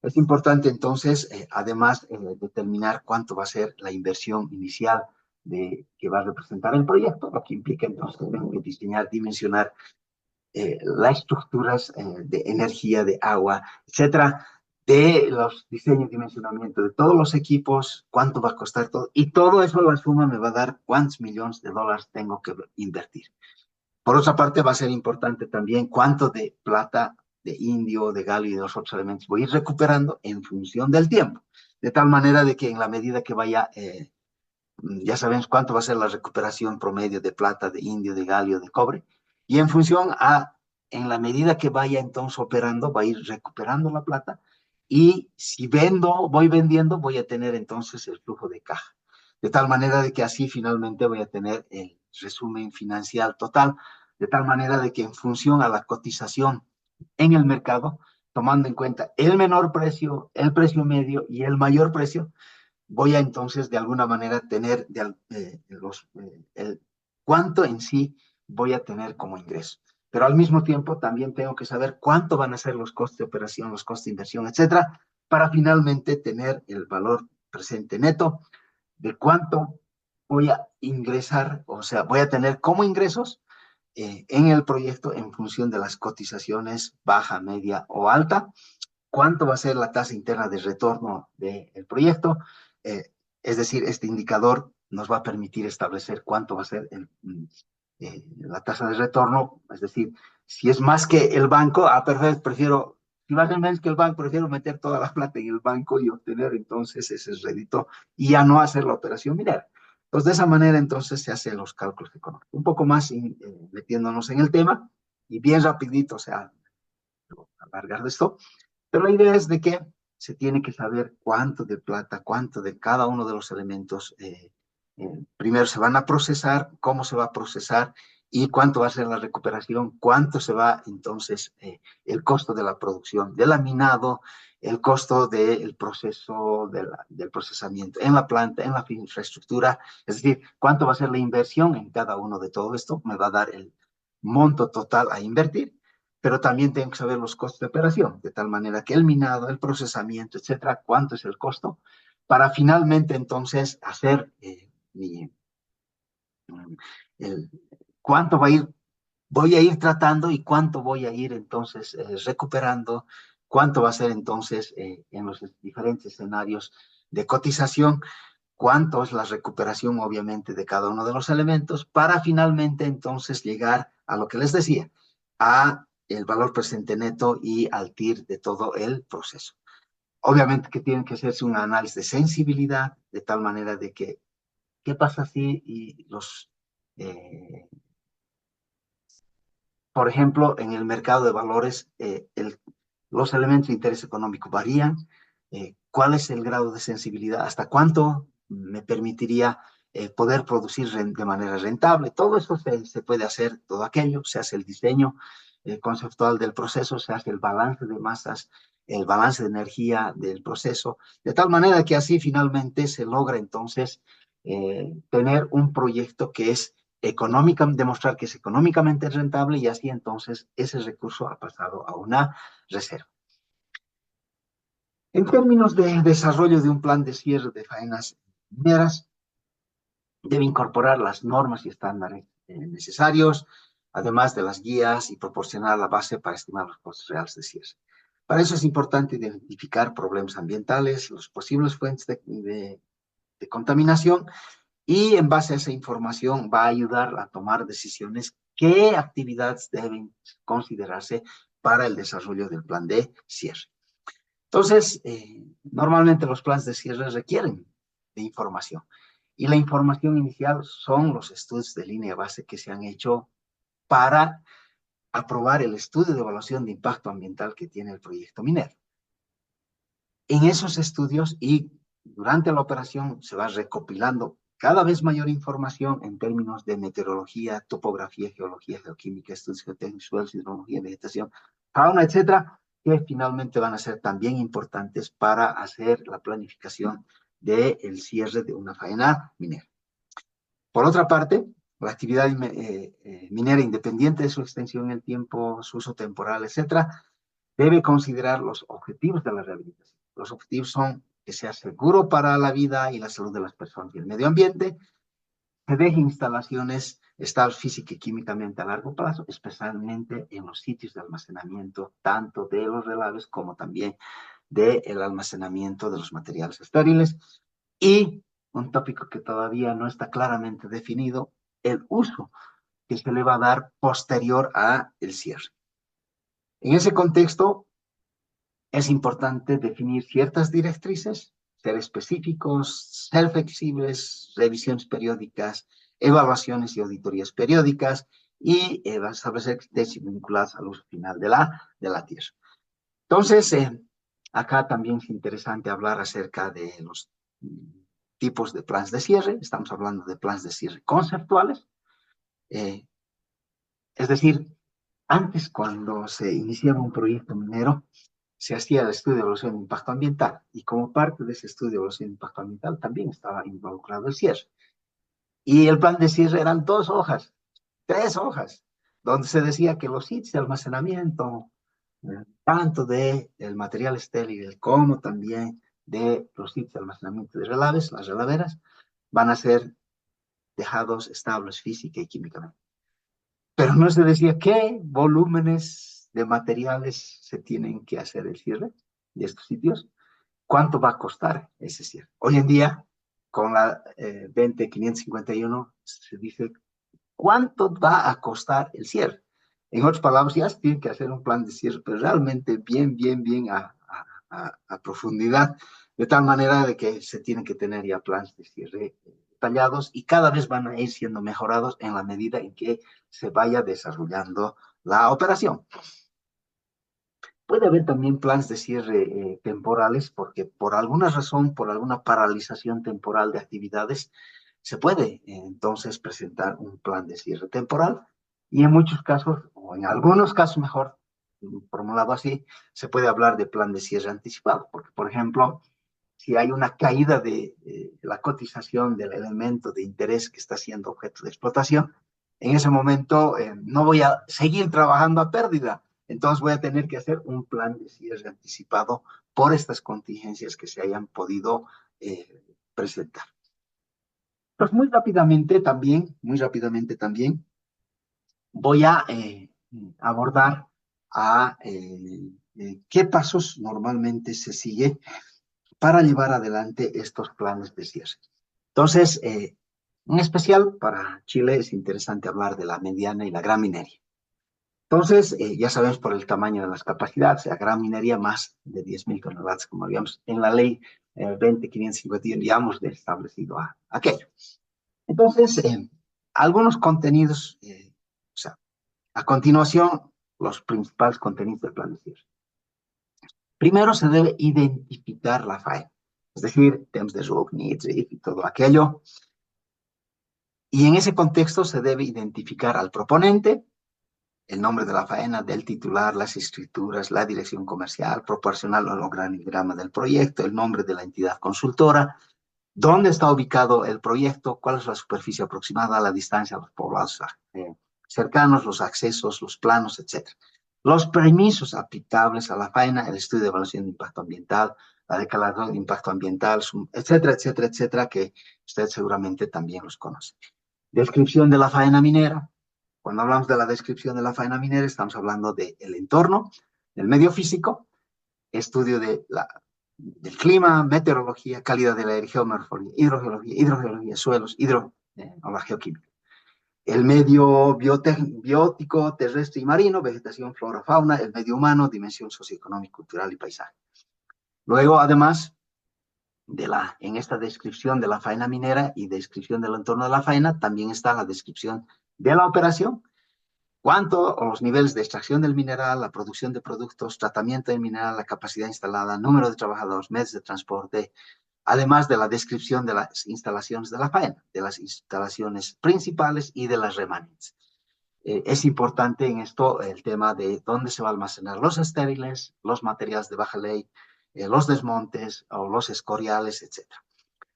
Speaker 1: Es importante entonces, además, determinar cuánto va a ser la inversión inicial que va a representar el proyecto, lo que implica entonces tengo que diseñar, dimensionar las estructuras de energía, de agua, etcétera, de los diseños y dimensionamiento de todos los equipos, cuánto va a costar todo, y todo eso la suma me va a dar cuántos millones de dólares tengo que invertir. Por otra parte, va a ser importante también cuánto de plata, de indio, de galio y de los otros elementos voy a ir recuperando en función del tiempo, de tal manera de que en la medida que vaya, ya sabemos cuánto va a ser la recuperación promedio de plata, de indio, de galio, de cobre, y en función en la medida que vaya entonces operando, va a ir recuperando la plata, y si voy vendiendo, voy a tener entonces el flujo de caja. De tal manera de que así finalmente voy a tener el resumen financiero total, de tal manera de que en función a la cotización en el mercado, tomando en cuenta el menor precio, el precio medio y el mayor precio, voy a entonces de alguna manera tener cuánto en sí voy a tener como ingreso. Pero al mismo tiempo también tengo que saber cuánto van a ser los costos de operación, los costos de inversión, etcétera, para finalmente tener el valor presente neto de cuánto voy a ingresar, o sea, voy a tener como ingresos en el proyecto en función de las cotizaciones baja, media o alta, cuánto va a ser la tasa interna de retorno del proyecto. Eh, es decir, este indicador nos va a permitir establecer cuánto va a ser la tasa de retorno. Es decir, si es más que el banco, perfecto, si va a ser menos que el banco, prefiero meter toda la plata en el banco y obtener entonces ese rédito y ya no hacer la operación minera. Entonces, de esa manera entonces se hacen los cálculos económicos. Un poco más metiéndonos en el tema y bien rapidito, o sea, alargar de esto. Pero la idea es de que se tiene que saber cuánto de plata, cuánto de cada uno de los elementos primero se van a procesar, cómo se va a procesar y cuánto va a ser la recuperación, cuánto se va entonces el costo de la producción del laminado, el costo del proceso del procesamiento en la planta, en la infraestructura, es decir, cuánto va a ser la inversión en cada uno de todo esto, me va a dar el monto total a invertir, pero también tengo que saber los costos de operación, de tal manera que el minado, el procesamiento, etcétera, cuánto es el costo, para finalmente entonces hacer el, cuánto voy a ir tratando y cuánto voy a ir entonces recuperando, cuánto va a ser entonces en los diferentes escenarios de cotización, cuánto es la recuperación obviamente de cada uno de los elementos para finalmente entonces llegar a lo que les decía, a el valor presente neto y al TIR de todo el proceso. Obviamente que tiene que hacerse un análisis de sensibilidad de tal manera de que, ¿qué pasa si y eh, por ejemplo, en el mercado de valores, los elementos de interés económico varían? ¿Cuál es el grado de sensibilidad? ¿Hasta cuánto me permitiría poder producir de manera rentable? Todo eso se puede hacer, todo aquello, se hace el diseño conceptual del proceso, se hace el balance de masas, el balance de energía del proceso, de tal manera que así finalmente se logra entonces tener un proyecto que es económica, demostrar que es económicamente rentable y así entonces ese recurso ha pasado a una reserva. En términos de desarrollo de un plan de cierre de faenas mineras, debe incorporar las normas y estándares necesarios, además de las guías y proporcionar la base para estimar los costos reales de cierre. Para eso es importante identificar problemas ambientales, las posibles fuentes de contaminación y en base a esa información va a ayudar a tomar decisiones qué actividades deben considerarse para el desarrollo del plan de cierre. Entonces, normalmente los planes de cierre requieren de información y la información inicial son los estudios de línea base que se han hecho para aprobar el estudio de evaluación de impacto ambiental que tiene el proyecto minero. En esos estudios y durante la operación se va recopilando cada vez mayor información en términos de meteorología, topografía, geología, geoquímica, estudios geotécnicos, suelos, hidrología, vegetación, fauna, etcétera, que finalmente van a ser también importantes para hacer la planificación del cierre de una faena minera. Por otra parte, la actividad minera, independiente de su extensión en el tiempo, su uso temporal, etcétera, debe considerar los objetivos de la rehabilitación. Los objetivos son que sea seguro para la vida y la salud de las personas y el medio ambiente, que deje instalaciones estables física y químicamente a largo plazo, especialmente en los sitios de almacenamiento, tanto de los relaves como también del almacenamiento de los materiales estériles. Y un tópico que todavía no está claramente definido, el uso que se le va a dar posterior a el cierre. En ese contexto, es importante definir ciertas directrices, ser específicos, ser flexibles, revisiones periódicas, evaluaciones y auditorías periódicas y establecer criterios vinculados al uso final de la tierra. Entonces, acá también es interesante hablar acerca de los tipos de planes de cierre. Estamos hablando de planes de cierre conceptuales. Es decir, antes cuando se iniciaba un proyecto minero, se hacía el estudio de evaluación de impacto ambiental y como parte de ese estudio de evaluación de impacto ambiental también estaba involucrado el cierre. Y el plan de cierre eran 2 hojas, 3 hojas, donde se decía que los sitios de almacenamiento, tanto del material estéril como también de los sitios de almacenamiento de relaves, las relaveras, van a ser dejados estables física y químicamente. Pero no se decía qué volúmenes de materiales se tienen que hacer el cierre de estos sitios, cuánto va a costar ese cierre. Hoy en día, con la 20551, se dice cuánto va a costar el cierre. En otras palabras, ya se tiene que hacer un plan de cierre, pero realmente bien a profundidad, de tal manera de que se tienen que tener ya planes de cierre detallados y cada vez van a ir siendo mejorados en la medida en que se vaya desarrollando la operación. Puede haber también planes de cierre temporales porque por alguna razón, por alguna paralización temporal de actividades, se puede entonces presentar un plan de cierre temporal Y en muchos casos, o en algunos casos mejor, formulado así, se puede hablar de plan de cierre anticipado, porque, por ejemplo, si hay una caída de la cotización del elemento de interés que está siendo objeto de explotación, en ese momento no voy a seguir trabajando a pérdida, entonces voy a tener que hacer un plan de cierre anticipado por estas contingencias que se hayan podido presentar. Pues muy rápidamente también, voy a abordar a qué pasos normalmente se sigue para llevar adelante estos planes de cierre. Entonces, en especial para Chile es interesante hablar de la mediana y la gran minería. Entonces, ya sabemos por el tamaño de las capacidades, la gran minería más de 10.000 toneladas, como habíamos en la ley 20.551, ya hemos establecido aquello. Entonces, algunos contenidos, o sea, a continuación, los principales contenidos del plan de cierre. Primero se debe identificar la faena, es decir, temas de RUC, NIDS y todo aquello. Y en ese contexto se debe identificar al proponente, el nombre de la faena, del titular, las escrituras, la dirección comercial, proporcional al organigrama del proyecto, el nombre de la entidad consultora, dónde está ubicado el proyecto, cuál es la superficie aproximada, la distancia a los poblados cercanos, los accesos, los planos, etc. Los permisos aplicables a la faena, el estudio de evaluación de impacto ambiental, la declaración de impacto ambiental, etcétera, etcétera, etcétera, que usted seguramente también los conoce. Descripción de la faena minera. Cuando hablamos de la descripción de la faena minera, estamos hablando del entorno, del medio físico, estudio del clima, meteorología, calidad del aire, geomorfología, hidrogeología, suelos, o la geoquímica. El medio biótico, terrestre y marino, vegetación, flora, fauna, el medio humano, dimensión socioeconómica, cultural y paisaje. Luego, además, en esta descripción de la faena minera y descripción del entorno de la faena, también está la descripción de la operación, cuánto o los niveles de extracción del mineral, la producción de productos, tratamiento del mineral, la capacidad instalada, número de trabajadores, medios de transporte, además de la descripción de las instalaciones de la faena, de las instalaciones principales y de las remanentes. Es importante en esto el tema de dónde se va a almacenar los estériles, los materiales de baja ley, los desmontes o los escoriales, etc.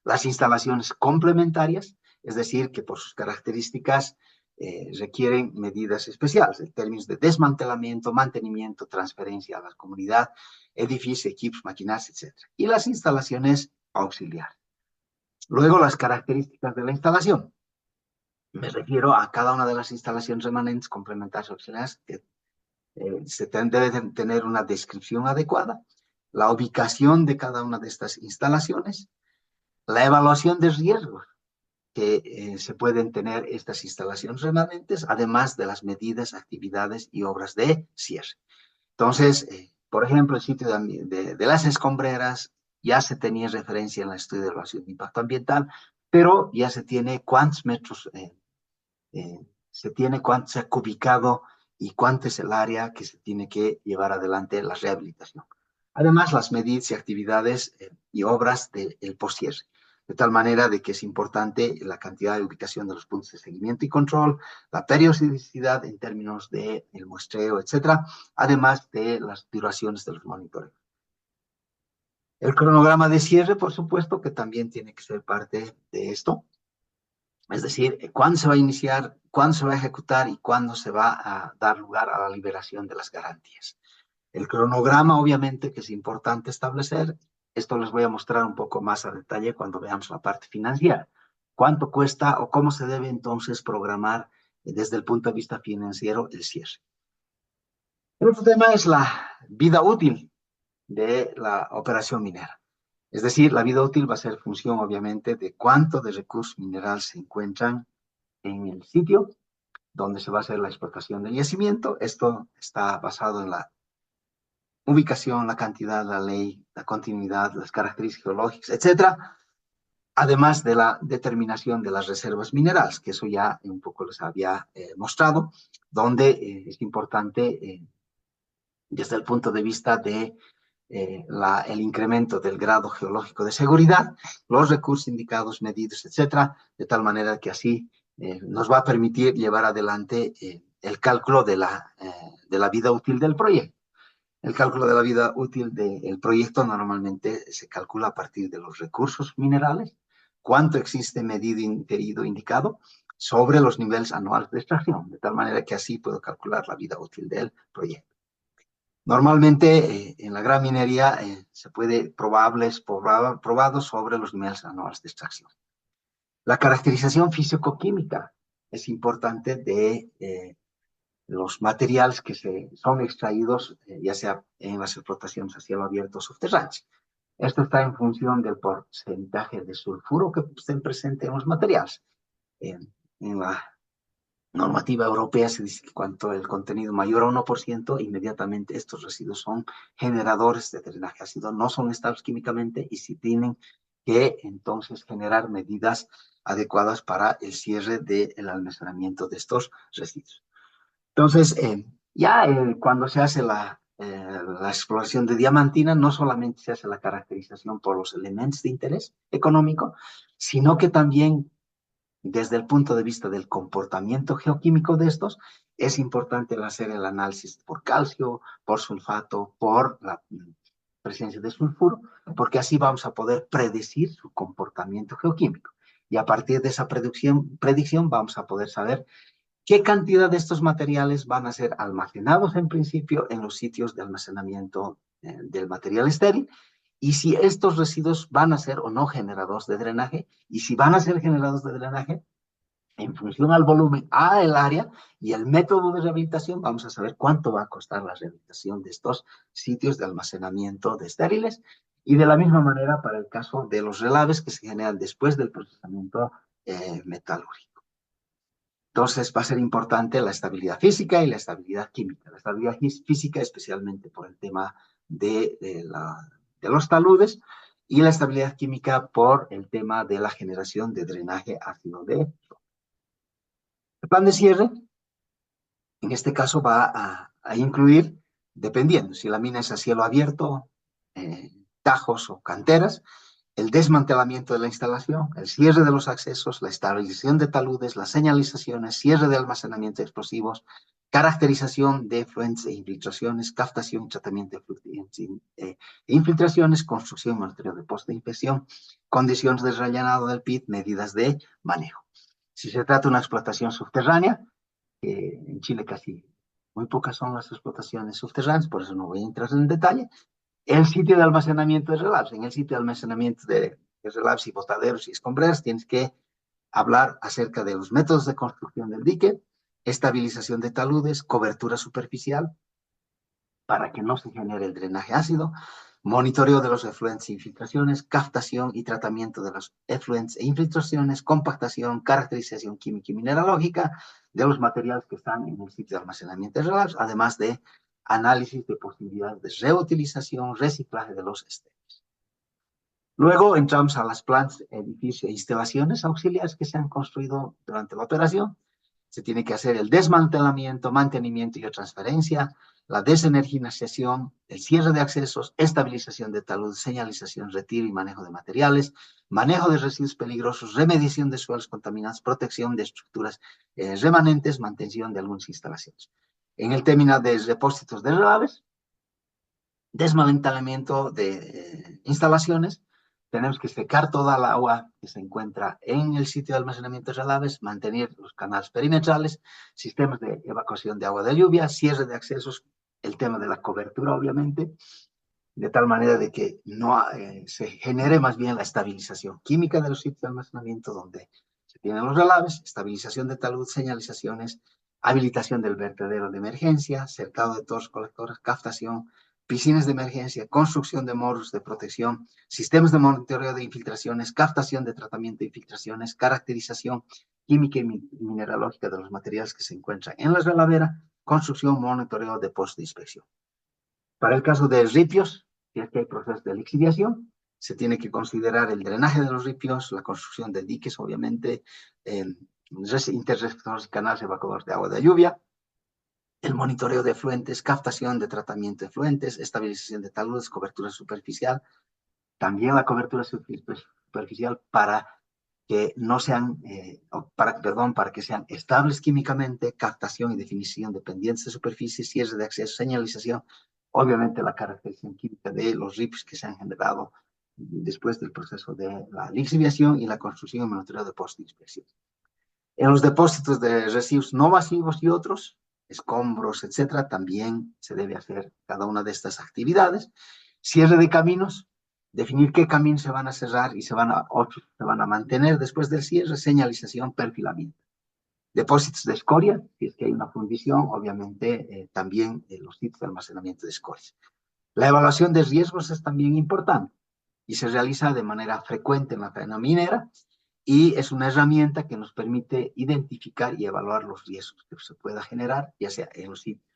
Speaker 1: Las instalaciones complementarias, es decir, que por sus características requieren medidas especiales en términos de desmantelamiento, mantenimiento, transferencia a la comunidad, edificios, equipos, maquinarias, etc. Y las instalaciones auxiliares. Luego, las características de la instalación. Me refiero a cada una de las instalaciones remanentes, complementarias o auxiliares, que debe tener una descripción adecuada, la ubicación de cada una de estas instalaciones, la evaluación de riesgos que se pueden tener estas instalaciones remanentes, además de las medidas, actividades y obras de cierre. Entonces, por ejemplo, el sitio de las escombreras ya se tenía referencia en el estudio de evaluación de impacto ambiental, pero ya se tiene cuántos metros cuánto se ha cubicado y cuánto es el área que se tiene que llevar adelante la rehabilitación. Además, las medidas y actividades y obras del postcierre, de tal manera de que es importante la cantidad de ubicación de los puntos de seguimiento y control, la periodicidad en términos del muestreo, etcétera, además de las duraciones de los monitoreos. El cronograma de cierre, por supuesto, que también tiene que ser parte de esto. Es decir, cuándo se va a iniciar, cuándo se va a ejecutar y cuándo se va a dar lugar a la liberación de las garantías. El cronograma, obviamente, que es importante establecer. Esto les voy a mostrar un poco más a detalle cuando veamos la parte financiera. ¿Cuánto cuesta o cómo se debe entonces programar desde el punto de vista financiero el cierre? El otro tema es la vida útil de la operación minera. Es decir, la vida útil va a ser función, obviamente, de cuánto de recursos minerales se encuentran en el sitio donde se va a hacer la explotación del yacimiento. Esto está basado en la ubicación, la cantidad, la ley, la continuidad, las características geológicas, etcétera. Además de la determinación de las reservas minerales, que eso ya un poco les había mostrado, donde es importante desde el punto de vista de el incremento del grado geológico de seguridad, los recursos indicados, medidos, etcétera, de tal manera que así nos va a permitir llevar adelante el cálculo de la vida útil del proyecto. El cálculo de la vida útil del proyecto normalmente se calcula a partir de los recursos minerales, cuánto existe medido, inferido, indicado, sobre los niveles anuales de extracción, de tal manera que así puedo calcular la vida útil del proyecto. Normalmente en la gran minería se puede probado sobre los niveles anuales de extracción. La caracterización físico-química es importante de los materiales que son extraídos, ya sea en las explotaciones a cielo abierto o subterráneas. Esto está en función del porcentaje de sulfuro que estén presente en los materiales. En la normativa europea se dice que cuanto el contenido mayor a 1%, inmediatamente estos residuos son generadores de drenaje ácido, no son estables químicamente y si tienen que entonces generar medidas adecuadas para el cierre del almacenamiento de estos residuos. Entonces, cuando se hace la exploración de diamantina, no solamente se hace la caracterización por los elementos de interés económico, sino que también desde el punto de vista del comportamiento geoquímico de estos, es importante hacer el análisis por calcio, por sulfato, por la presencia de sulfuro, porque así vamos a poder predecir su comportamiento geoquímico. Y a partir de esa predicción vamos a poder saber qué cantidad de estos materiales van a ser almacenados en principio en los sitios de almacenamiento del material estéril y si estos residuos van a ser o no generadores de drenaje y si van a ser generadores de drenaje en función al volumen, al área y el método de rehabilitación, vamos a saber cuánto va a costar la rehabilitación de estos sitios de almacenamiento de estériles y de la misma manera para el caso de los relaves que se generan después del procesamiento metalúrgico. Entonces va a ser importante la estabilidad física y la estabilidad química. La estabilidad física especialmente por el tema de los taludes y la estabilidad química por el tema de la generación de drenaje ácido de sodio. El plan de cierre, en este caso, va a incluir, dependiendo si la mina es a cielo abierto, tajos o canteras, el desmantelamiento de la instalación, el cierre de los accesos, la estabilización de taludes, las señalizaciones, cierre de almacenamiento de explosivos, caracterización de efluentes e infiltraciones, captación y tratamiento de efluentes e infiltraciones, construcción y monitoreo de post de inspección, condiciones de rellenado del pit, medidas de manejo. Si se trata de una explotación subterránea, en Chile casi muy pocas son las explotaciones subterráneas, por eso no voy a entrar en detalle, el sitio de almacenamiento de relaves. En el sitio de almacenamiento de relaves y botaderos y escombreras tienes que hablar acerca de los métodos de construcción del dique, estabilización de taludes, cobertura superficial para que no se genere el drenaje ácido, monitoreo de los efluentes e infiltraciones, captación y tratamiento de los efluentes e infiltraciones, compactación, caracterización química y mineralógica de los materiales que están en el sitio de almacenamiento de relaves, además de análisis de posibilidades de reutilización, reciclaje de los estériles. Luego entramos a las plantas, edificios e instalaciones auxiliares que se han construido durante la operación. Se tiene que hacer el desmantelamiento, mantenimiento y transferencia, la desenergización, el cierre de accesos, estabilización de talud, señalización, retiro y manejo de materiales, manejo de residuos peligrosos, remediación de suelos contaminados, protección de estructuras remanentes, mantención de algunas instalaciones. En el término de depósitos de relaves, desmantelamiento de instalaciones, tenemos que secar toda el agua que se encuentra en el sitio de almacenamiento de relaves, mantener los canales perimetrales, sistemas de evacuación de agua de lluvia, cierre de accesos, el tema de la cobertura, obviamente, de tal manera de que no se genere más bien la estabilización química de los sitios de almacenamiento donde se tienen los relaves, estabilización de talud, señalizaciones, habilitación del vertedero de emergencia, cercado de torres colectoras, captación, piscinas de emergencia, construcción de morros de protección, sistemas de monitoreo de infiltraciones, captación de tratamiento de infiltraciones, caracterización química y mineralógica de los materiales que se encuentran en la relavera, construcción, monitoreo de post de inspección. Para el caso de ripios, si es que hay procesos de lixiviación, se tiene que considerar el drenaje de los ripios, la construcción de diques, obviamente, interreceptores y canales evacuadores de agua de lluvia, el monitoreo de efluentes, captación de tratamiento de efluentes, estabilización de taludes, cobertura superficial, también la cobertura superficial para que no sean, para que sean estables químicamente, captación y definición de pendientes de superficie, cierre de acceso, señalización, obviamente la caracterización química de los RIPs que se han generado después del proceso de la lixiviación y la construcción y monitoreo de depósitos de inspección. En los depósitos de residuos no masivos y otros, escombros, etcétera, también se debe hacer cada una de estas actividades. Cierre de caminos, definir qué caminos se van a cerrar y otros se van a mantener después del cierre, señalización, perfilamiento. Depósitos de escoria, si es que hay una fundición, obviamente también los sitios de almacenamiento de escorias. La evaluación de riesgos es también importante y se realiza de manera frecuente en la cadena minera y es una herramienta que nos permite identificar y evaluar los riesgos que se pueda generar, ya sea en los sitios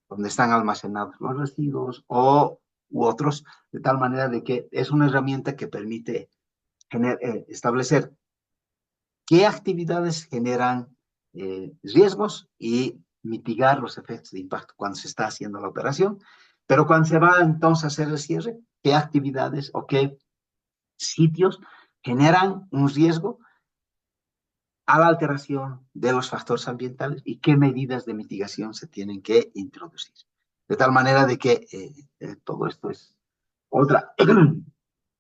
Speaker 1: donde están almacenados los residuos u otros, de tal manera de que es una herramienta que permite establecer qué actividades generan riesgos y mitigar los efectos de impacto cuando se está haciendo la operación. Pero cuando se va entonces a hacer el cierre, qué actividades o qué sitios generan un riesgo a la alteración de los factores ambientales y qué medidas de mitigación se tienen que introducir. De tal manera de que todo esto es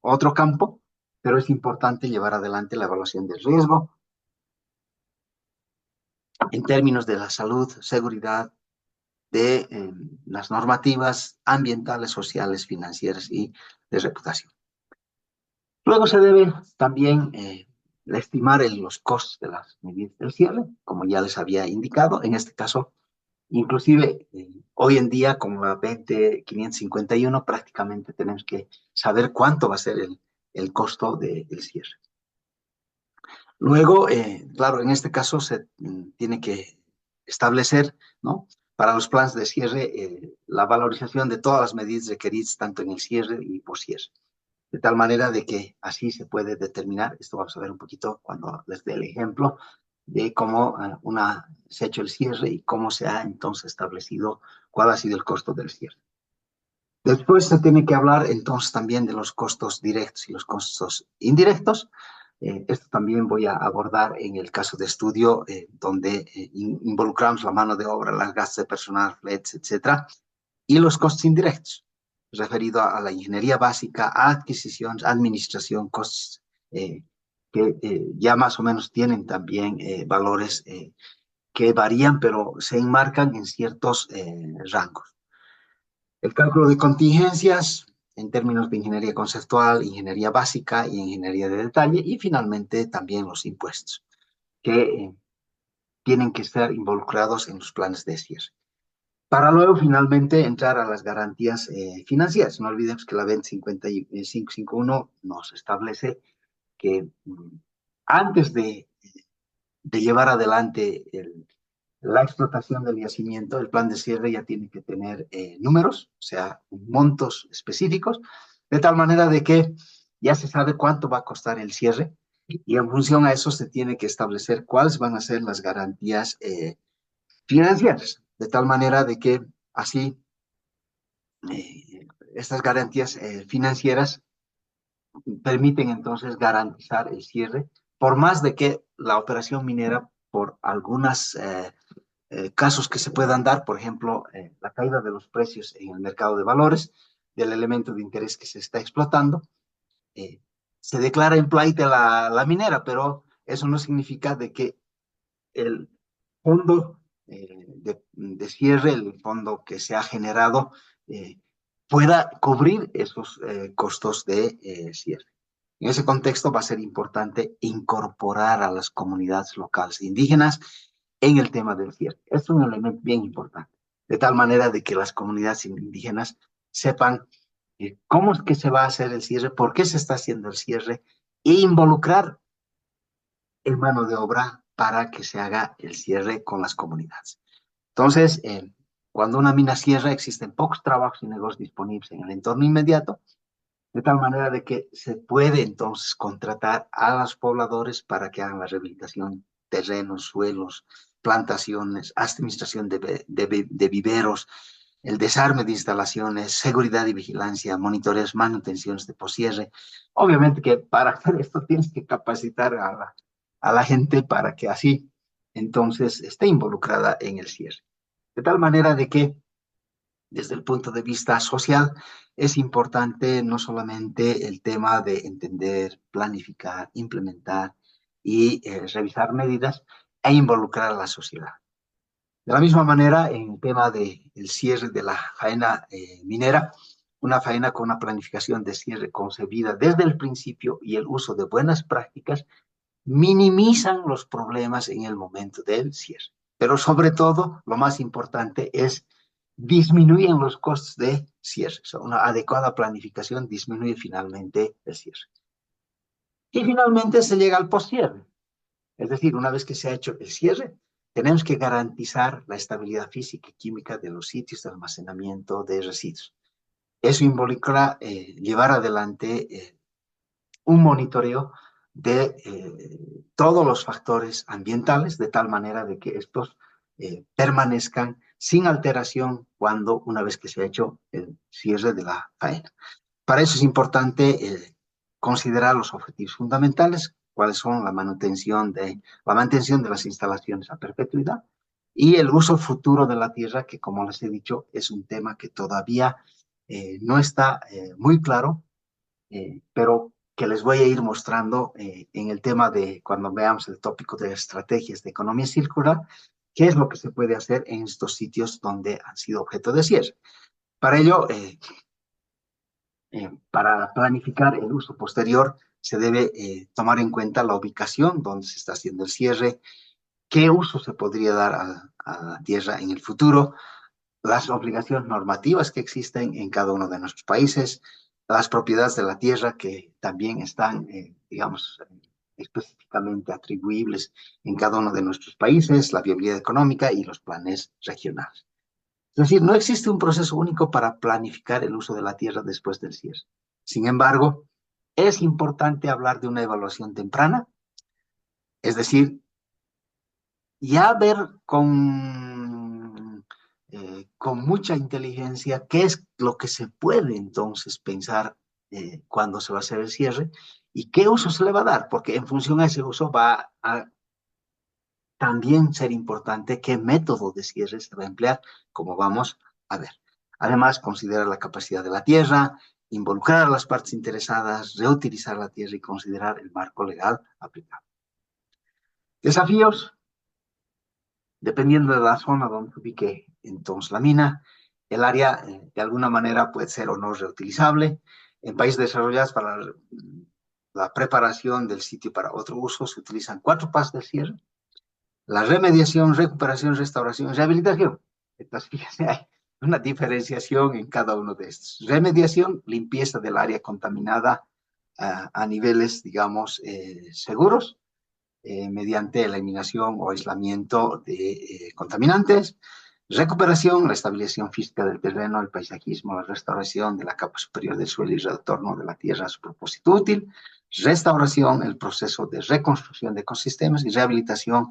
Speaker 1: otro campo, pero es importante llevar adelante la evaluación del riesgo en términos de la salud, seguridad, de las normativas ambientales, sociales, financieras y de reputación. Luego se debe también estimar los costos de las medidas del cierre, como ya les había indicado. En este caso, inclusive hoy en día, con la 20551, prácticamente tenemos que saber cuánto va a ser el costo del cierre. Luego, claro, en este caso se tiene que establecer, ¿no?, para los planes de cierre, la valorización de todas las medidas requeridas, tanto en el cierre y poscierre. De tal manera de que así se puede determinar, esto vamos a ver un poquito cuando les dé el ejemplo, de cómo se ha hecho el cierre y cómo se ha entonces establecido cuál ha sido el costo del cierre. Después se tiene que hablar entonces también de los costos directos y los costos indirectos. Esto también voy a abordar en el caso de estudio, donde involucramos la mano de obra, las gastos de personal, flets, etcétera, y los costos indirectos, referido a la ingeniería básica, a adquisición, administración, costos que ya más o menos tienen también valores que varían, pero se enmarcan en ciertos rangos. El cálculo de contingencias en términos de ingeniería conceptual, ingeniería básica y ingeniería de detalle, y finalmente también los impuestos, que tienen que estar involucrados en los planes de cierre. Para luego finalmente entrar a las garantías financieras. No olvidemos que la 20551 nos establece que antes de llevar adelante la explotación del yacimiento, el plan de cierre ya tiene que tener números, o sea, montos específicos, de tal manera de que ya se sabe cuánto va a costar el cierre y en función a eso se tiene que establecer cuáles van a ser las garantías financieras, de tal manera de que así estas garantías financieras permiten entonces garantizar el cierre, por más de que la operación minera, por algunos casos que se puedan dar, por ejemplo, la caída de los precios en el mercado de valores del elemento de interés que se está explotando, se declara en pleite la minera, pero eso no significa de que el fondo de cierre, el fondo que se ha generado, pueda cubrir esos costos de cierre. En ese contexto va a ser importante incorporar a las comunidades locales indígenas en el tema del cierre. Es un elemento bien importante, de tal manera de que las comunidades indígenas sepan cómo es que se va a hacer el cierre, por qué se está haciendo el cierre, e involucrar en mano de obra para que se haga el cierre con las comunidades. Entonces, cuando una mina cierra, existen pocos trabajos y negocios disponibles en el entorno inmediato, de tal manera de que se puede entonces contratar a los pobladores para que hagan la rehabilitación, terrenos, suelos, plantaciones, administración de viveros, el desarme de instalaciones, seguridad y vigilancia, monitoreos, manutenciones de poscierre. Obviamente que para hacer esto tienes que capacitar a la gente para que así entonces esté involucrada en el cierre. De tal manera de que desde el punto de vista social es importante no solamente el tema de entender, planificar, implementar y revisar medidas e involucrar a la sociedad. De la misma manera, en el tema del cierre de la faena minera, una faena con una planificación de cierre concebida desde el principio y el uso de buenas prácticas minimizan los problemas en el momento del cierre. Pero sobre todo, lo más importante es disminuyen los costos de cierre. O sea, una adecuada planificación disminuye finalmente el cierre. Y finalmente se llega al postcierre. Es decir, una vez que se ha hecho el cierre, tenemos que garantizar la estabilidad física y química de los sitios de almacenamiento de residuos. Eso involucra llevar adelante un monitoreo de todos los factores ambientales, de tal manera de que estos permanezcan sin alteración cuando una vez que se ha hecho el cierre de la faena. Para eso es importante considerar los objetivos fundamentales, cuáles son la mantención de las instalaciones a perpetuidad y el uso futuro de la tierra, que como les he dicho, es un tema que todavía no está muy claro, pero que les voy a ir mostrando en el tema de cuando veamos el tópico de estrategias de economía circular, qué es lo que se puede hacer en estos sitios donde han sido objeto de cierre. Para ello, para planificar el uso posterior, se debe tomar en cuenta la ubicación donde se está haciendo el cierre, qué uso se podría dar a la tierra en el futuro, las obligaciones normativas que existen en cada uno de nuestros países, las propiedades de la tierra que también están, digamos, específicamente atribuibles en cada uno de nuestros países, la viabilidad económica y los planes regionales. Es decir, no existe un proceso único para planificar el uso de la tierra después del cierre. Sin embargo, es importante hablar de una evaluación temprana, es decir, ya ver con mucha inteligencia qué es lo que se puede entonces pensar cuando se va a hacer el cierre y qué uso se le va a dar, porque en función a ese uso va a también ser importante qué método de cierre se va a emplear, como vamos a ver. Además, considerar la capacidad de la tierra, involucrar a las partes interesadas, reutilizar la tierra y considerar el marco legal aplicable. Desafíos, dependiendo de la zona donde se ubique entonces la mina, el área de alguna manera puede ser o no reutilizable. En países desarrollados, para la preparación del sitio para otro uso, se utilizan 4 pasos de cierre: la remediación, recuperación, restauración y rehabilitación. Entonces, fíjense, hay una diferenciación en cada uno de estos. Remediación, limpieza del área contaminada a niveles, digamos, seguros, mediante eliminación o aislamiento de contaminantes. Recuperación, la estabilización física del terreno, el paisajismo, la restauración de la capa superior del suelo y el retorno de la tierra a su propósito útil. Restauración, el proceso de reconstrucción de ecosistemas y rehabilitación,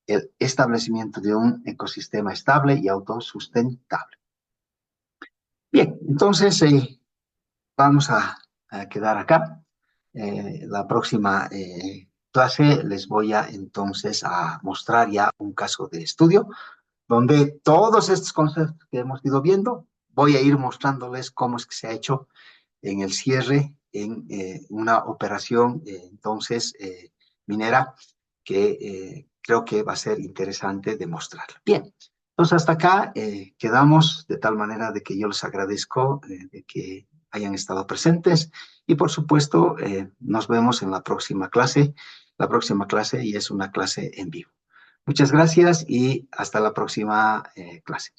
Speaker 1: el establecimiento de un ecosistema estable y autosustentable. Bien, entonces vamos a quedar acá. La próxima clase les voy a entonces a mostrar ya un caso de estudio donde todos estos conceptos que hemos ido viendo, voy a ir mostrándoles cómo es que se ha hecho en el cierre en una operación entonces minera que creo que va a ser interesante demostrarlo. Bien, entonces hasta acá quedamos de tal manera de que yo les agradezco de que hayan estado presentes y por supuesto nos vemos en la próxima clase y es una clase en vivo. Muchas gracias y hasta la próxima clase.